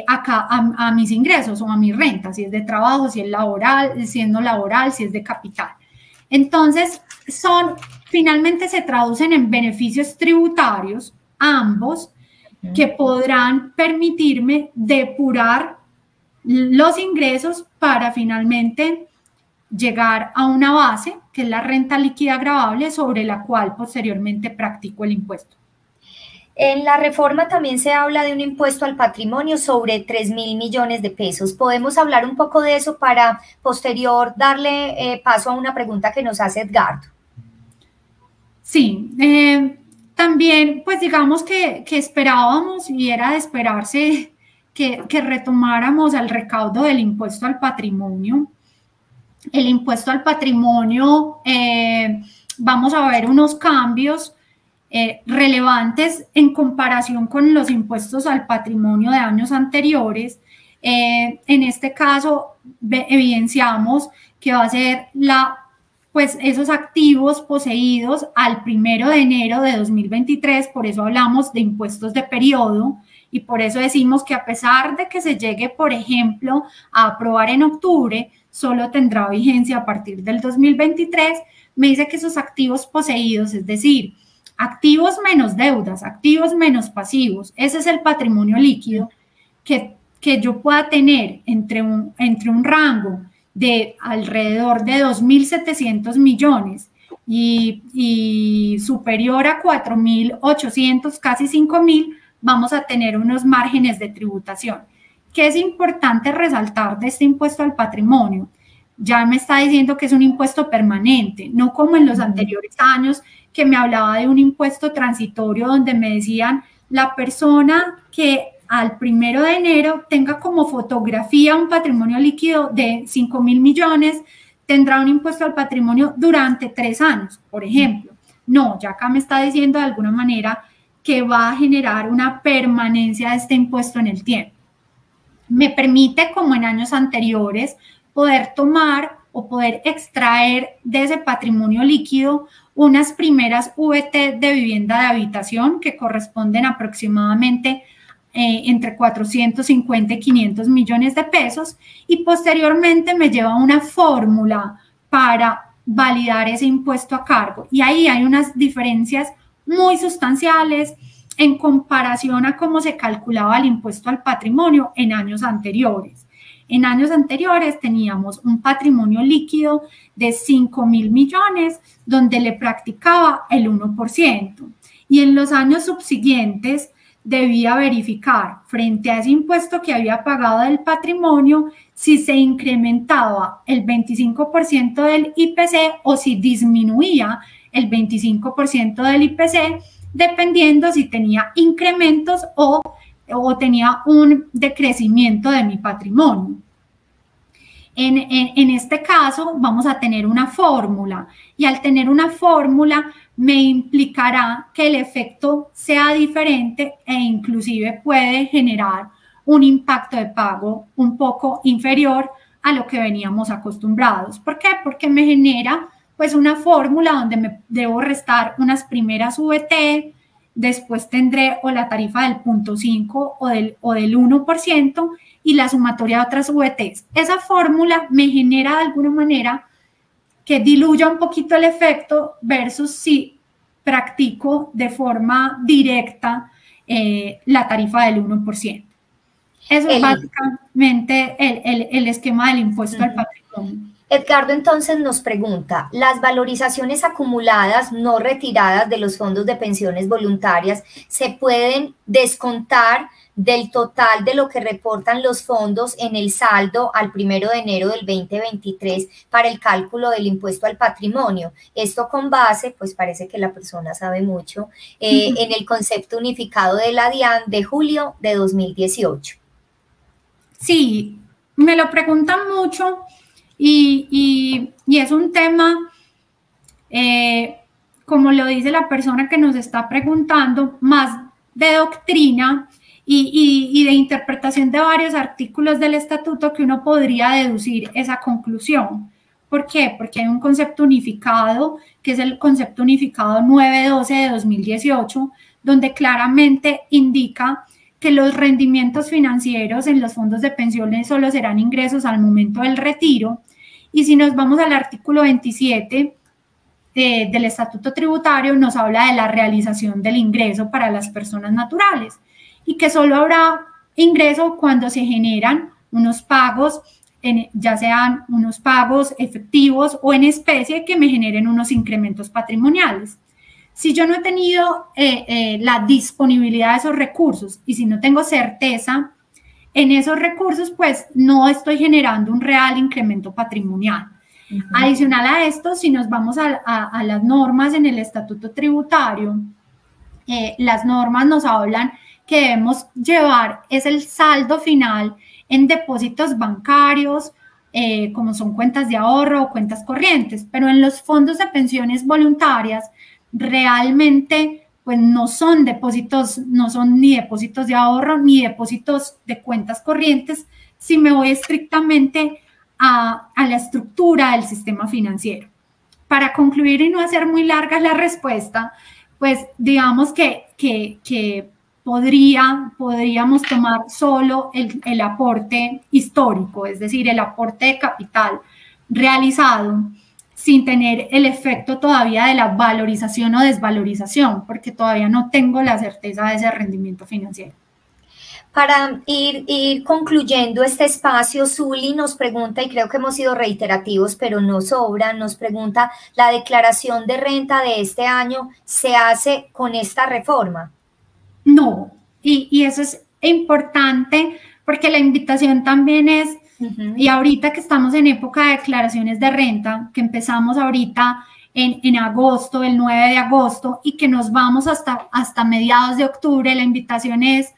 a mis ingresos o a mis rentas, si es de trabajo, si es laboral, si es no laboral, si es de capital. Entonces, finalmente se traducen en beneficios tributarios, ambos, que podrán permitirme depurar los ingresos para finalmente llegar a una base, que es la renta líquida gravable, sobre la cual posteriormente practico el impuesto. En la reforma también se habla de un impuesto al patrimonio sobre 3.000 millones de pesos. ¿Podemos hablar un poco de eso para posterior darle paso a una pregunta que nos hace Edgardo? Sí, también pues digamos que esperábamos y era de esperarse que retomáramos el recaudo del impuesto al patrimonio. El impuesto al patrimonio, vamos a ver unos cambios relevantes en comparación con los impuestos al patrimonio de años anteriores. En este caso, evidenciamos que va a ser pues esos activos poseídos al 1 de enero de 2023, por eso hablamos de impuestos de periodo y por eso decimos que a pesar de que se llegue, por ejemplo, a aprobar en octubre, solo tendrá vigencia a partir del 2023, me dice que esos activos poseídos, es decir, activos menos deudas, activos menos pasivos, ese es el patrimonio líquido que yo pueda tener entre un rango de alrededor de 2.700 millones y superior a 4.800, casi 5.000, vamos a tener unos márgenes de tributación. ¿Qué es importante resaltar de este impuesto al patrimonio? Ya me está diciendo que es un impuesto permanente, no como en los anteriores años que me hablaba de un impuesto transitorio donde me decían la persona que al 1 de enero tenga como fotografía un patrimonio líquido de 5.000 millones, tendrá un impuesto al patrimonio durante 3 años, por ejemplo. No, ya acá me está diciendo de alguna manera que va a generar una permanencia de este impuesto en el tiempo. Me permite, como en años anteriores, poder tomar o poder extraer de ese patrimonio líquido unas primeras VT de vivienda de habitación que corresponden aproximadamente entre 450 y 500 millones de pesos y posteriormente me lleva una fórmula para validar ese impuesto a cargo. Y ahí hay unas diferencias muy sustanciales en comparación a cómo se calculaba el impuesto al patrimonio en años anteriores. En años anteriores teníamos un patrimonio líquido de 5.000 millones donde le practicaba el 1% y en los años subsiguientes debía verificar frente a ese impuesto que había pagado del patrimonio si se incrementaba el 25% del IPC o si disminuía el 25% del IPC, dependiendo si tenía incrementos o tenía un decrecimiento de mi patrimonio. En este caso vamos a tener una fórmula y al tener una fórmula me implicará que el efecto sea diferente e inclusive puede generar un impacto de pago un poco inferior a lo que veníamos acostumbrados. ¿Por qué? Porque me genera pues una fórmula donde me debo restar unas primeras VT, después tendré o la tarifa del 0.5 o del 1% y la sumatoria de otras VTs. Esa fórmula me genera de alguna manera que diluya un poquito el efecto versus si practico de forma directa la tarifa del 1%. Eso es básicamente el esquema del impuesto al patrimonio. Edgardo entonces nos pregunta, ¿las valorizaciones acumuladas no retiradas de los fondos de pensiones voluntarias se pueden descontar del total de lo que reportan los fondos en el saldo al 1 de enero del 2023 para el cálculo del impuesto al patrimonio? Esto con base, pues parece que la persona sabe mucho, en el concepto unificado de la DIAN de julio de 2018. Sí, me lo preguntan mucho. Y es un tema, como lo dice la persona que nos está preguntando, más de doctrina y de interpretación de varios artículos del estatuto que uno podría deducir esa conclusión. ¿Por qué? Porque hay un concepto unificado, que es el concepto unificado 912 de 2018, donde claramente indica que los rendimientos financieros en los fondos de pensiones solo serán ingresos al momento del retiro. Y si nos vamos al artículo 27 del Estatuto Tributario, nos habla de la realización del ingreso para las personas naturales y que solo habrá ingreso cuando se generan unos pagos, ya sean unos pagos efectivos o en especie que me generen unos incrementos patrimoniales. Si yo no he tenido la disponibilidad de esos recursos y si no tengo certeza en esos recursos, pues no estoy generando un real incremento patrimonial. Adicional a esto, si nos vamos a las normas en el Estatuto Tributario, las normas nos hablan que debemos llevar es el saldo final en depósitos bancarios, como son cuentas de ahorro o cuentas corrientes, pero en los fondos de pensiones voluntarias, realmente pues no son depósitos, no son ni depósitos de ahorro ni depósitos de cuentas corrientes, si me voy estrictamente a la estructura del sistema financiero. Para concluir y no hacer muy larga la respuesta, pues digamos que podríamos tomar solo el aporte histórico, es decir, el aporte de capital realizado sin tener el efecto todavía de la valorización o desvalorización, porque todavía no tengo la certeza de ese rendimiento financiero. Para ir concluyendo este espacio, Zuli nos pregunta, y creo que hemos sido reiterativos, pero no sobra, nos pregunta, ¿la declaración de renta de este año se hace con esta reforma? No, y eso es importante porque la invitación también es, y ahorita que estamos en época de declaraciones de renta, que empezamos ahorita en agosto, el 9 de agosto, y que nos vamos hasta mediados de octubre, la invitación es,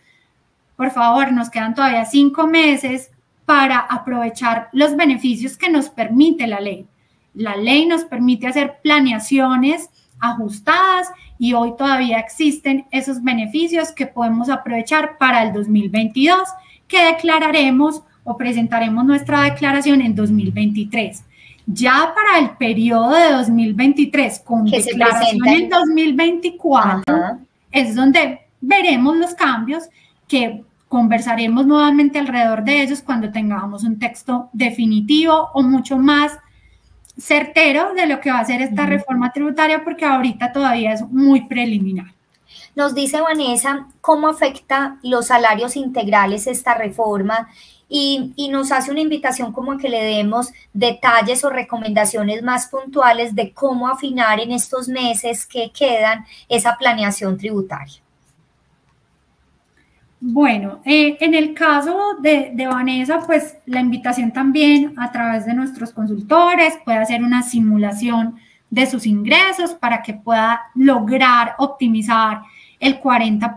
por favor, nos quedan todavía 5 meses para aprovechar los beneficios que nos permite la ley. La ley nos permite hacer planeaciones ajustadas y hoy todavía existen esos beneficios que podemos aprovechar para el 2022, que declararemos o presentaremos nuestra declaración en 2023. Ya para el periodo de 2023, con declaración en 2024, es donde veremos los cambios que conversaremos nuevamente alrededor de ellos cuando tengamos un texto definitivo o mucho más certero de lo que va a ser esta reforma tributaria, porque ahorita todavía es muy preliminar. Nos dice Vanessa cómo afecta los salarios integrales esta reforma y nos hace una invitación como a que le demos detalles o recomendaciones más puntuales de cómo afinar en estos meses que quedan esa planeación tributaria. Bueno, en el caso de Vanessa, pues la invitación también a través de nuestros consultores puede hacer una simulación de sus ingresos para que pueda lograr optimizar el 40%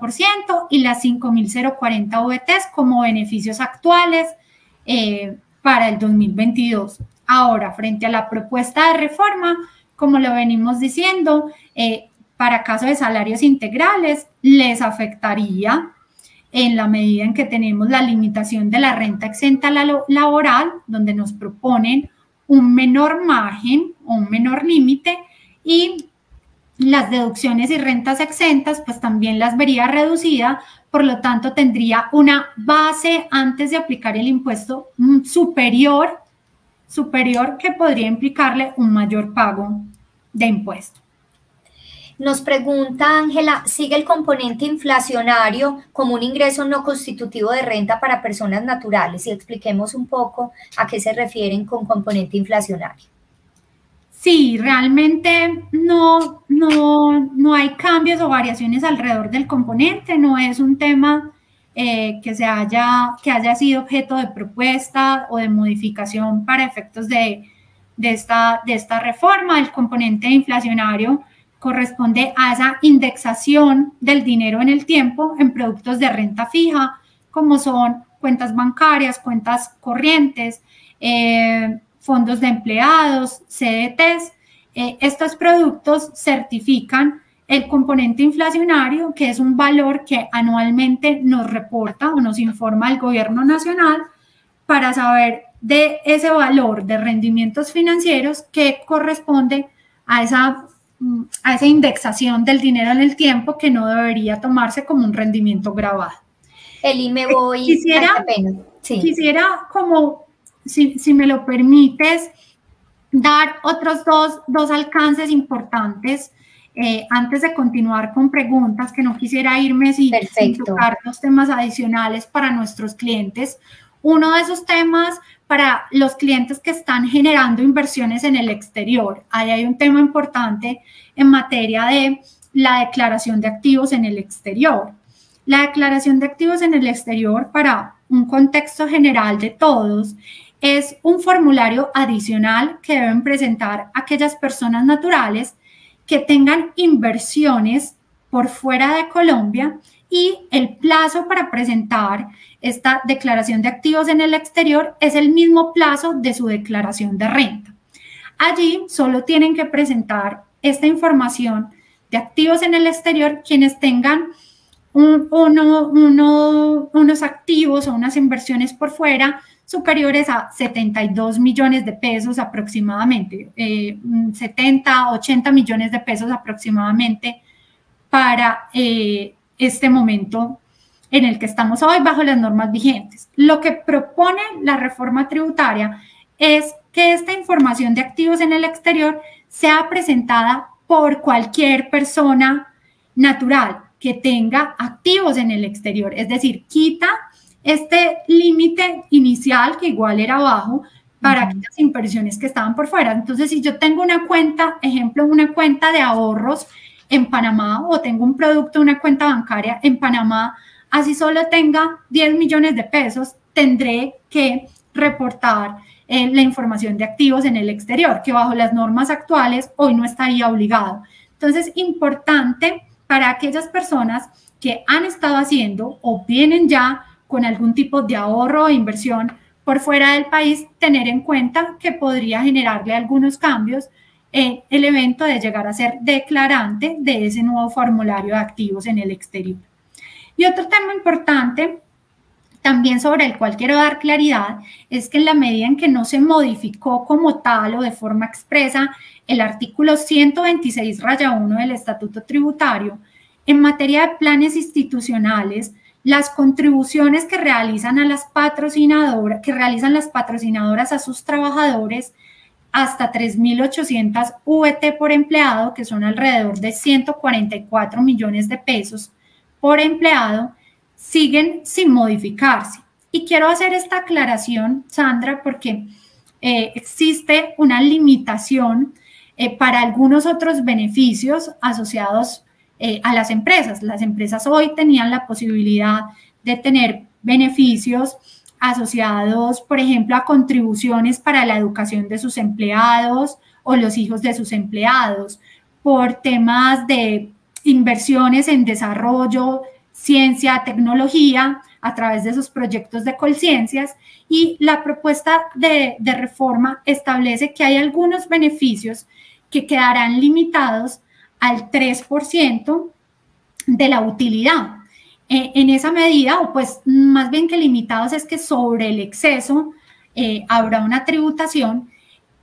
y las 5.040 VTs como beneficios actuales para el 2022. Ahora, frente a la propuesta de reforma, como lo venimos diciendo, para caso de salarios integrales, les afectaría en la medida en que tenemos la limitación de la renta exenta laboral, donde nos proponen un menor margen o un menor límite, y las deducciones y rentas exentas, pues también las vería reducida, por lo tanto tendría una base antes de aplicar el impuesto superior que podría implicarle un mayor pago de impuesto. Nos pregunta Ángela, ¿sigue el componente inflacionario como un ingreso no constitutivo de renta para personas naturales? Y expliquemos un poco a qué se refieren con componente inflacionario. Sí, realmente no hay cambios o variaciones alrededor del componente, no es un tema que haya sido objeto de propuesta o de modificación para efectos de esta reforma. El componente inflacionario corresponde a esa indexación del dinero en el tiempo en productos de renta fija, como son cuentas bancarias, cuentas corrientes, fondos de empleados, CDTs. Estos productos certifican el componente inflacionario, que es un valor que anualmente nos reporta o nos informa el gobierno nacional para saber de ese valor de rendimientos financieros que corresponde a esa indexación del dinero en el tiempo, que no debería tomarse como un rendimiento grabado. Eli, me voy. Quisiera como, si me lo permites, dar otros dos alcances importantes antes de continuar con preguntas, que no quisiera irme sin tocar los temas adicionales para nuestros clientes. Uno de esos temas para los clientes que están generando inversiones en el exterior. Ahí hay un tema importante en materia de la declaración de activos en el exterior. La declaración de activos en el exterior, para un contexto general de todos, es un formulario adicional que deben presentar aquellas personas naturales que tengan inversiones por fuera de Colombia, y el plazo para presentar esta declaración de activos en el exterior es el mismo plazo de su declaración de renta. Allí solo tienen que presentar esta información de activos en el exterior quienes tengan unos activos o unas inversiones por fuera superiores a 72 millones de pesos aproximadamente, 70, 80 millones de pesos aproximadamente para este momento en el que estamos hoy bajo las normas vigentes. Lo que propone la reforma tributaria es que esta información de activos en el exterior sea presentada por cualquier persona natural que tenga activos en el exterior, es decir, quita este límite inicial, que igual era bajo, para aquellas inversiones que estaban por fuera. Entonces, si yo tengo una cuenta, ejemplo, una cuenta de ahorros en Panamá, o tengo un producto, una cuenta bancaria en Panamá, así solo tenga 10 millones de pesos, tendré que reportar la información de activos en el exterior, que bajo las normas actuales hoy no estaría obligado. Entonces, importante para aquellas personas que han estado haciendo o vienen ya con algún tipo de ahorro o inversión por fuera del país, tener en cuenta que podría generarle algunos cambios en el evento de llegar a ser declarante de ese nuevo formulario de activos en el exterior. Y otro tema importante, también sobre el cual quiero dar claridad, es que en la medida en que no se modificó como tal o de forma expresa el artículo 126-1 del Estatuto Tributario, en materia de planes institucionales, las contribuciones que realizan las patrocinadoras a sus trabajadores, hasta 3.800 VT por empleado, que son alrededor de 144 millones de pesos por empleado, siguen sin modificarse. Y quiero hacer esta aclaración, Sandra, porque existe una limitación para algunos otros beneficios asociados a las empresas. Las empresas hoy tenían la posibilidad de tener beneficios asociados, por ejemplo, a contribuciones para la educación de sus empleados o los hijos de sus empleados, por temas de inversiones en desarrollo, ciencia, tecnología, a través de esos proyectos de Colciencias, y la propuesta de reforma establece que hay algunos beneficios que quedarán limitados al 3% de la utilidad. En esa medida, o pues más bien que limitados, es que sobre el exceso habrá una tributación.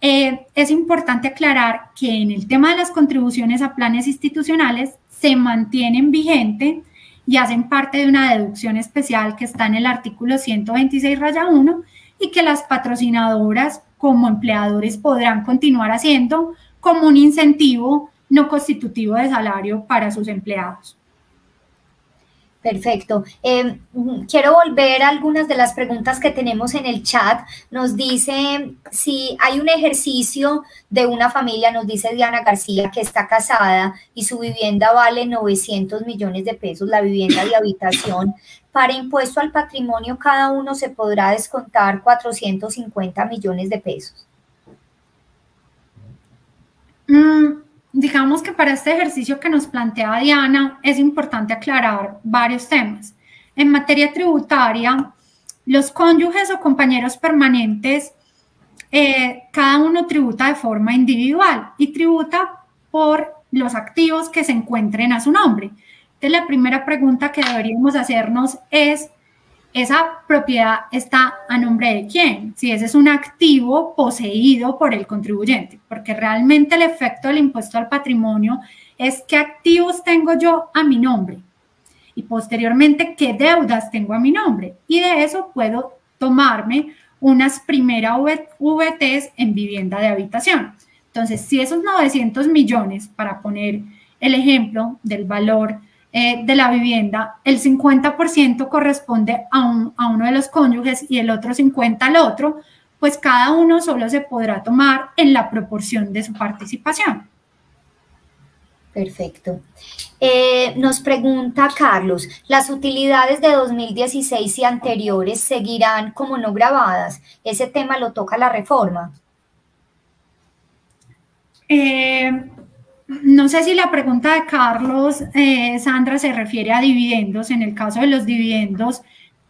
Es importante aclarar que en el tema de las contribuciones a planes institucionales se mantienen vigente y hacen parte de una deducción especial que está en el artículo 126-1 y que las patrocinadoras como empleadores podrán continuar haciendo como un incentivo no constitutivo de salario para sus empleados. Perfecto. Quiero volver a algunas de las preguntas que tenemos en el chat. Nos dice si hay un ejercicio de una familia, nos dice Diana García, que está casada y su vivienda vale 900 millones de pesos, la vivienda de habitación. Para impuesto al patrimonio, cada uno se podrá descontar 450 millones de pesos. Digamos que para este ejercicio que nos plantea Diana es importante aclarar varios temas. En materia tributaria, los cónyuges o compañeros permanentes, cada uno tributa de forma individual y tributa por los activos que se encuentren a su nombre. Entonces, la primera pregunta que deberíamos hacernos es, ¿esa propiedad está a nombre de quién? Si ese es un activo poseído por el contribuyente, porque realmente el efecto del impuesto al patrimonio es qué activos tengo yo a mi nombre y posteriormente qué deudas tengo a mi nombre. Y de eso puedo tomarme unas primeras VTs en vivienda de habitación. Entonces, si esos 900 millones, para poner el ejemplo del valor de la vivienda, el 50% corresponde a uno de los cónyuges y el otro 50% al otro, pues cada uno solo se podrá tomar en la proporción de su participación. Perfecto. Nos pregunta Carlos, ¿las utilidades de 2016 y anteriores seguirán como no grabadas? Ese tema lo toca la reforma. No sé si la pregunta de Carlos, Sandra, se refiere a dividendos. En el caso de los dividendos,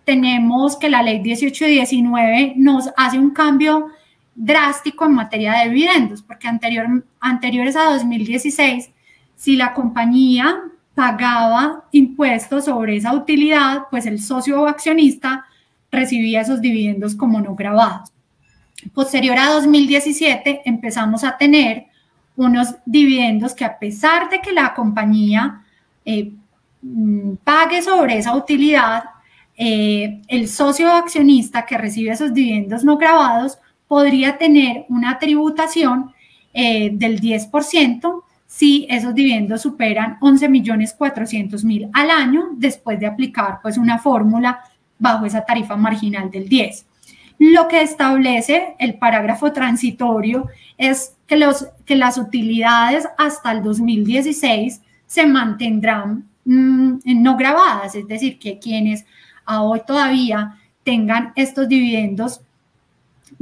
tenemos que la ley 18 y 19 nos hace un cambio drástico en materia de dividendos, porque anteriores a 2016, si la compañía pagaba impuestos sobre esa utilidad, pues el socio o accionista recibía esos dividendos como no grabados. Posterior a 2017, empezamos a tener unos dividendos que, a pesar de que la compañía pague sobre esa utilidad, el socio accionista que recibe esos dividendos no grabados podría tener una tributación del 10% si esos dividendos superan 11.400.000 al año, después de aplicar pues una fórmula bajo esa tarifa marginal del 10%. Lo que establece el parágrafo transitorio es que las utilidades hasta el 2016 se mantendrán no grabadas, es decir, que quienes a hoy todavía tengan estos dividendos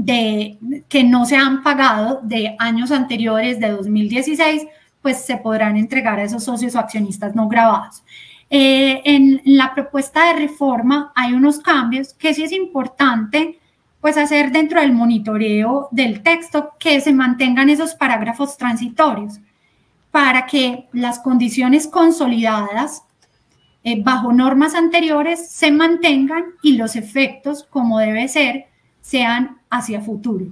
que no se han pagado de años anteriores, de 2016, pues se podrán entregar a esos socios o accionistas no grabados. En la propuesta de reforma hay unos cambios que sí es importante pues hacer dentro del monitoreo del texto, que se mantengan esos parágrafos transitorios para que las condiciones consolidadas bajo normas anteriores se mantengan y los efectos, como debe ser, sean hacia futuro.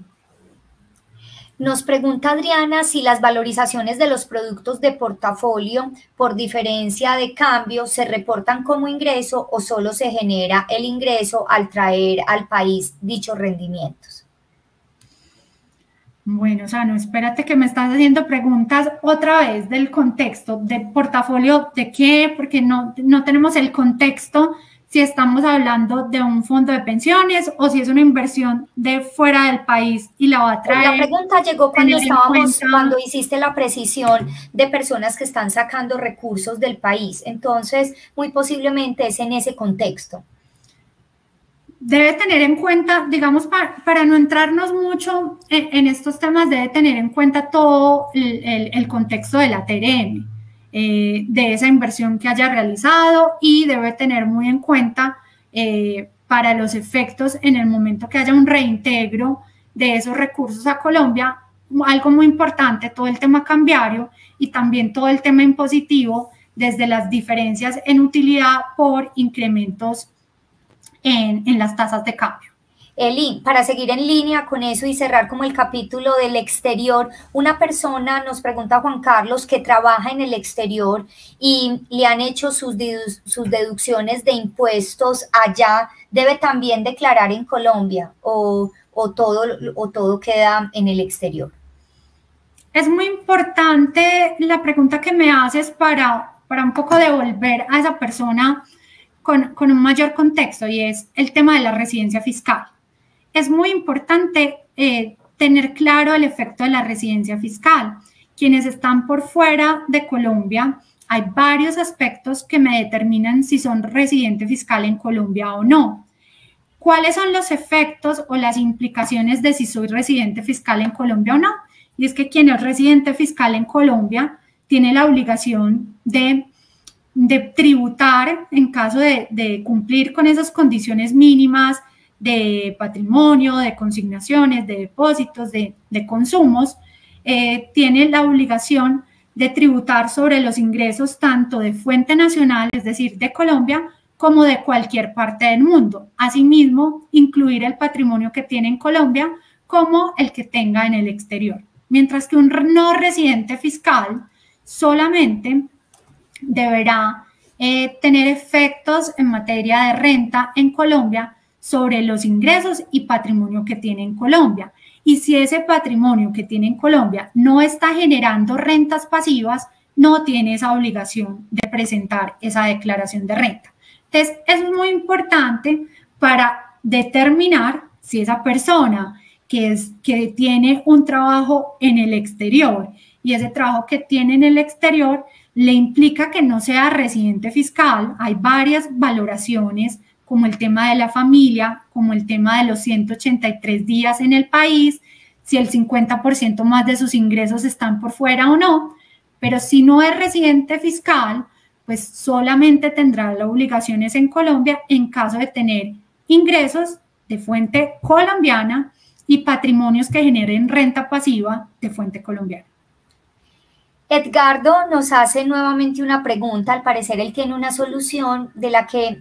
Nos pregunta Adriana si las valorizaciones de los productos de portafolio por diferencia de cambio se reportan como ingreso o solo se genera el ingreso al traer al país dichos rendimientos. Bueno, Sano, espérate que me estás haciendo preguntas otra vez del contexto, de portafolio, ¿de qué? Porque no tenemos el contexto, si estamos hablando de un fondo de pensiones o si es una inversión de fuera del país y la va a traer. La pregunta llegó cuando hiciste la precisión de personas que están sacando recursos del país. Entonces, muy posiblemente es en ese contexto. Debe tener en cuenta, digamos, para no entrarnos mucho en estos temas, debe tener en cuenta todo el contexto de la TRM. De esa inversión que haya realizado y debe tener muy en cuenta para los efectos en el momento que haya un reintegro de esos recursos a Colombia, algo muy importante, todo el tema cambiario y también todo el tema impositivo desde las diferencias en utilidad por incrementos en las tasas de cambio. Eli, para seguir en línea con eso y cerrar como el capítulo del exterior, una persona nos pregunta, Juan Carlos, que trabaja en el exterior y le han hecho sus deducciones de impuestos allá, ¿debe también declarar en Colombia o todo queda en el exterior? Es muy importante la pregunta que me haces para un poco devolver a esa persona con un mayor contexto, y es el tema de la residencia fiscal. Es muy importante tener claro el efecto de la residencia fiscal. Quienes están por fuera de Colombia, hay varios aspectos que me determinan si son residente fiscal en Colombia o no. ¿Cuáles son los efectos o las implicaciones de si soy residente fiscal en Colombia o no? Y es que quien es residente fiscal en Colombia tiene la obligación de tributar en caso de cumplir con esas condiciones mínimas de patrimonio, de consignaciones, de depósitos, de consumos. Tiene la obligación de tributar sobre los ingresos tanto de fuente nacional, es decir, de Colombia, como de cualquier parte del mundo. Asimismo, incluir el patrimonio que tiene en Colombia como el que tenga en el exterior. Mientras que un no residente fiscal solamente deberá tener efectos en materia de renta en Colombia sobre los ingresos y patrimonio que tiene en Colombia. Y si ese patrimonio que tiene en Colombia no está generando rentas pasivas, no tiene esa obligación de presentar esa declaración de renta. Entonces, eso es muy importante para determinar si esa persona que tiene un trabajo en el exterior y ese trabajo que tiene en el exterior le implica que no sea residente fiscal. Hay varias valoraciones, como el tema de la familia, como el tema de los 183 días en el país, si el 50% más de sus ingresos están por fuera o no, pero si no es residente fiscal, pues solamente tendrá las obligaciones en Colombia en caso de tener ingresos de fuente colombiana y patrimonios que generen renta pasiva de fuente colombiana. Edgardo nos hace nuevamente una pregunta. Al parecer él tiene una solución de la que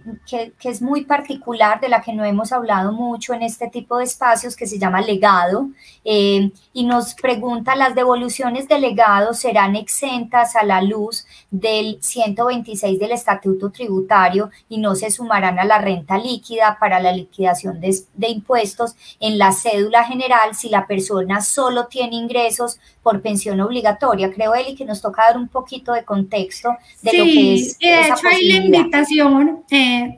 es muy particular, de la que no hemos hablado mucho en este tipo de espacios, que se llama legado, y nos pregunta: ¿las devoluciones de legado serán exentas a la luz del 126 del Estatuto Tributario y no se sumarán a la renta líquida para la liquidación de impuestos en la cédula general si la persona solo tiene ingresos por pensión obligatoria? Creo, Eli, que nos toca dar un poquito de contexto de lo que es de esa hecho hay la invitación,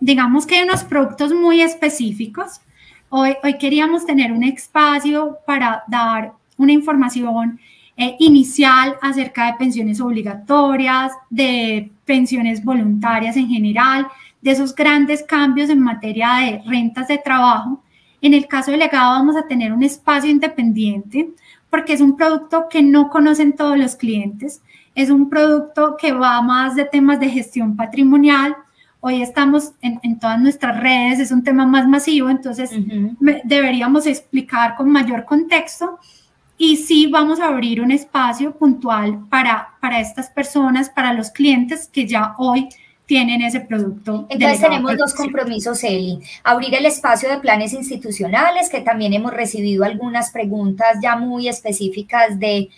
digamos que hay unos productos muy específicos. Hoy queríamos tener un espacio para dar una información inicial acerca de pensiones obligatorias, de pensiones voluntarias en general, de esos grandes cambios en materia de rentas de trabajo. En el caso del legado vamos a tener un espacio independiente porque es un producto que no conocen todos los clientes, es un producto que va más de temas de gestión patrimonial. Hoy estamos en todas nuestras redes, es un tema más masivo, entonces deberíamos explicar con mayor contexto, y sí vamos a abrir un espacio puntual para estas personas, para los clientes que ya hoy tienen ese producto. Entonces tenemos dos compromisos, Eli: abrir el espacio de planes institucionales, que también hemos recibido algunas preguntas ya muy específicas de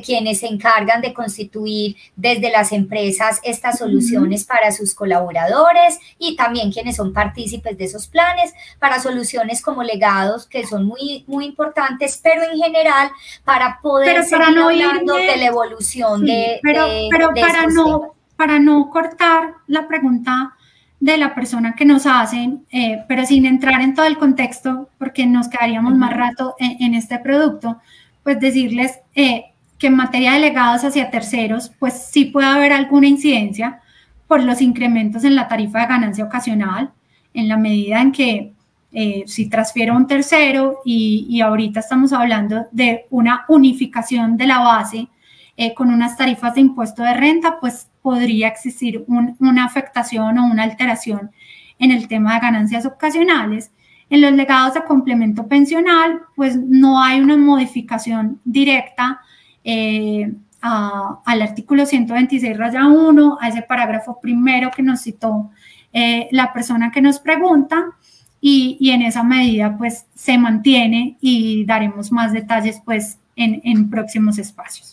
quienes se encargan de constituir desde las empresas estas soluciones para sus colaboradores, y también quienes son partícipes de esos planes, para soluciones como legados, que son muy, muy importantes, pero en general para poder seguir hablando de la evolución para no cortar la pregunta de la persona que nos hacen, pero sin entrar en todo el contexto, porque nos quedaríamos más rato en este producto, pues decirles que en materia de legados hacia terceros, pues sí puede haber alguna incidencia por los incrementos en la tarifa de ganancia ocasional, en la medida en que si transfiero a un tercero, y ahorita estamos hablando de una unificación de la base con unas tarifas de impuesto de renta, pues podría existir una afectación o una alteración en el tema de ganancias ocasionales. En los legados de complemento pensional, pues no hay una modificación directa al artículo 126-1, a ese parágrafo primero que nos citó la persona que nos pregunta, y en esa medida pues se mantiene, y daremos más detalles pues en próximos espacios.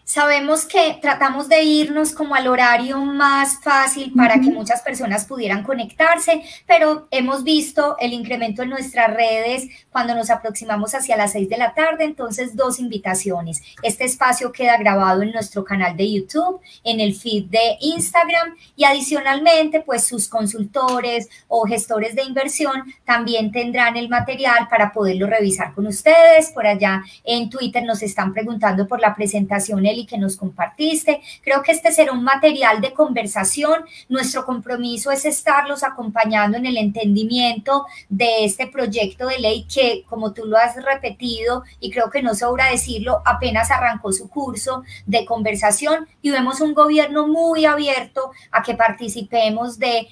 Sabemos que tratamos de irnos como al horario más fácil para que muchas personas pudieran conectarse, pero hemos visto el incremento en nuestras redes cuando nos aproximamos hacia las 6 de la tarde, entonces 2 invitaciones. Este espacio queda grabado en nuestro canal de YouTube, en el feed de Instagram y adicionalmente pues sus consultores o gestores de inversión también tendrán el material para poderlo revisar con ustedes. Por allá en Twitter nos están preguntando por la presentación que nos compartiste. Creo que este será un material de conversación. Nuestro compromiso es estarlos acompañando en el entendimiento de este proyecto de ley que, como tú lo has repetido, y creo que no sobra decirlo, apenas arrancó su curso de conversación y vemos un gobierno muy abierto a que participemos de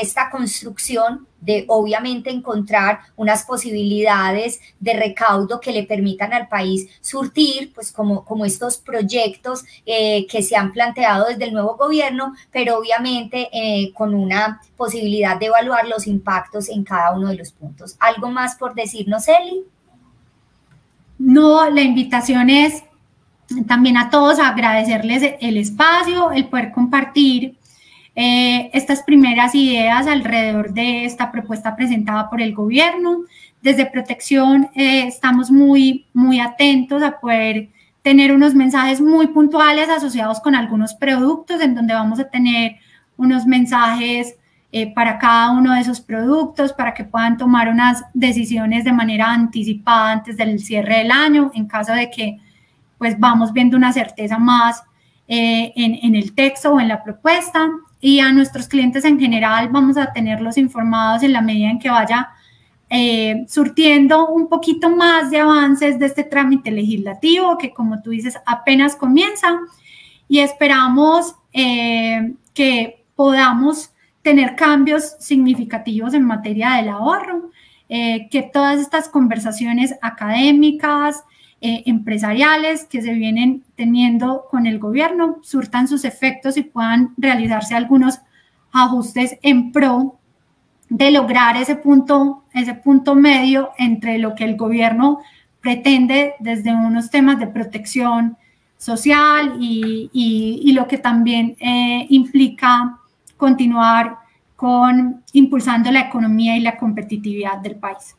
esta construcción, de obviamente encontrar unas posibilidades de recaudo que le permitan al país surtir, pues como estos proyectos que se han planteado desde el nuevo gobierno, pero obviamente con una posibilidad de evaluar los impactos en cada uno de los puntos. ¿Algo más por decirnos, Eli? No, la invitación es también a todos a agradecerles el espacio, el poder compartir estas primeras ideas alrededor de esta propuesta presentada por el gobierno. Desde Protección estamos muy atentos a poder tener unos mensajes muy puntuales asociados con algunos productos, en donde vamos a tener unos mensajes para cada uno de esos productos, para que puedan tomar unas decisiones de manera anticipada antes del cierre del año, en caso de que pues vamos viendo una certeza más en el texto o en la propuesta. Y a nuestros clientes en general vamos a tenerlos informados en la medida en que vaya surtiendo un poquito más de avances de este trámite legislativo que, como tú dices, apenas comienza, y esperamos que podamos tener cambios significativos en materia del ahorro, que todas estas conversaciones académicas, empresariales que se vienen teniendo con el gobierno surtan sus efectos y puedan realizarse algunos ajustes en pro de lograr ese punto medio entre lo que el gobierno pretende desde unos temas de protección social y lo que también implica continuar impulsando la economía y la competitividad del país.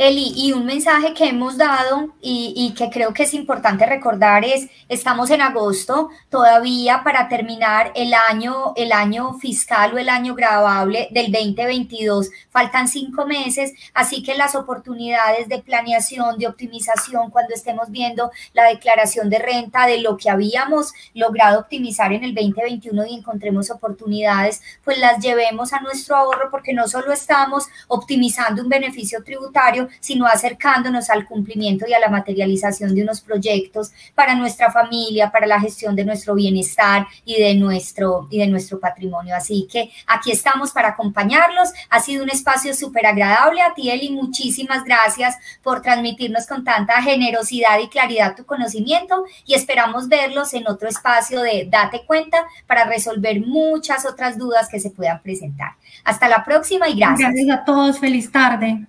Eli, y un mensaje que hemos dado y que creo que es importante recordar es, estamos en agosto, todavía para terminar el año fiscal o el año gravable del 2022, faltan 5 meses, así que las oportunidades de planeación, de optimización, cuando estemos viendo la declaración de renta de lo que habíamos logrado optimizar en el 2021 y encontremos oportunidades, pues las llevemos a nuestro ahorro, porque no solo estamos optimizando un beneficio tributario, sino acercándonos al cumplimiento y a la materialización de unos proyectos para nuestra familia, para la gestión de nuestro bienestar y de nuestro patrimonio. Así que aquí estamos para acompañarlos. Ha sido un espacio súper agradable. A ti, Eli, muchísimas gracias por transmitirnos con tanta generosidad y claridad tu conocimiento, y esperamos verlos en otro espacio de Date Cuenta para resolver muchas otras dudas que se puedan presentar. Hasta la próxima y gracias. Gracias a todos. Feliz tarde.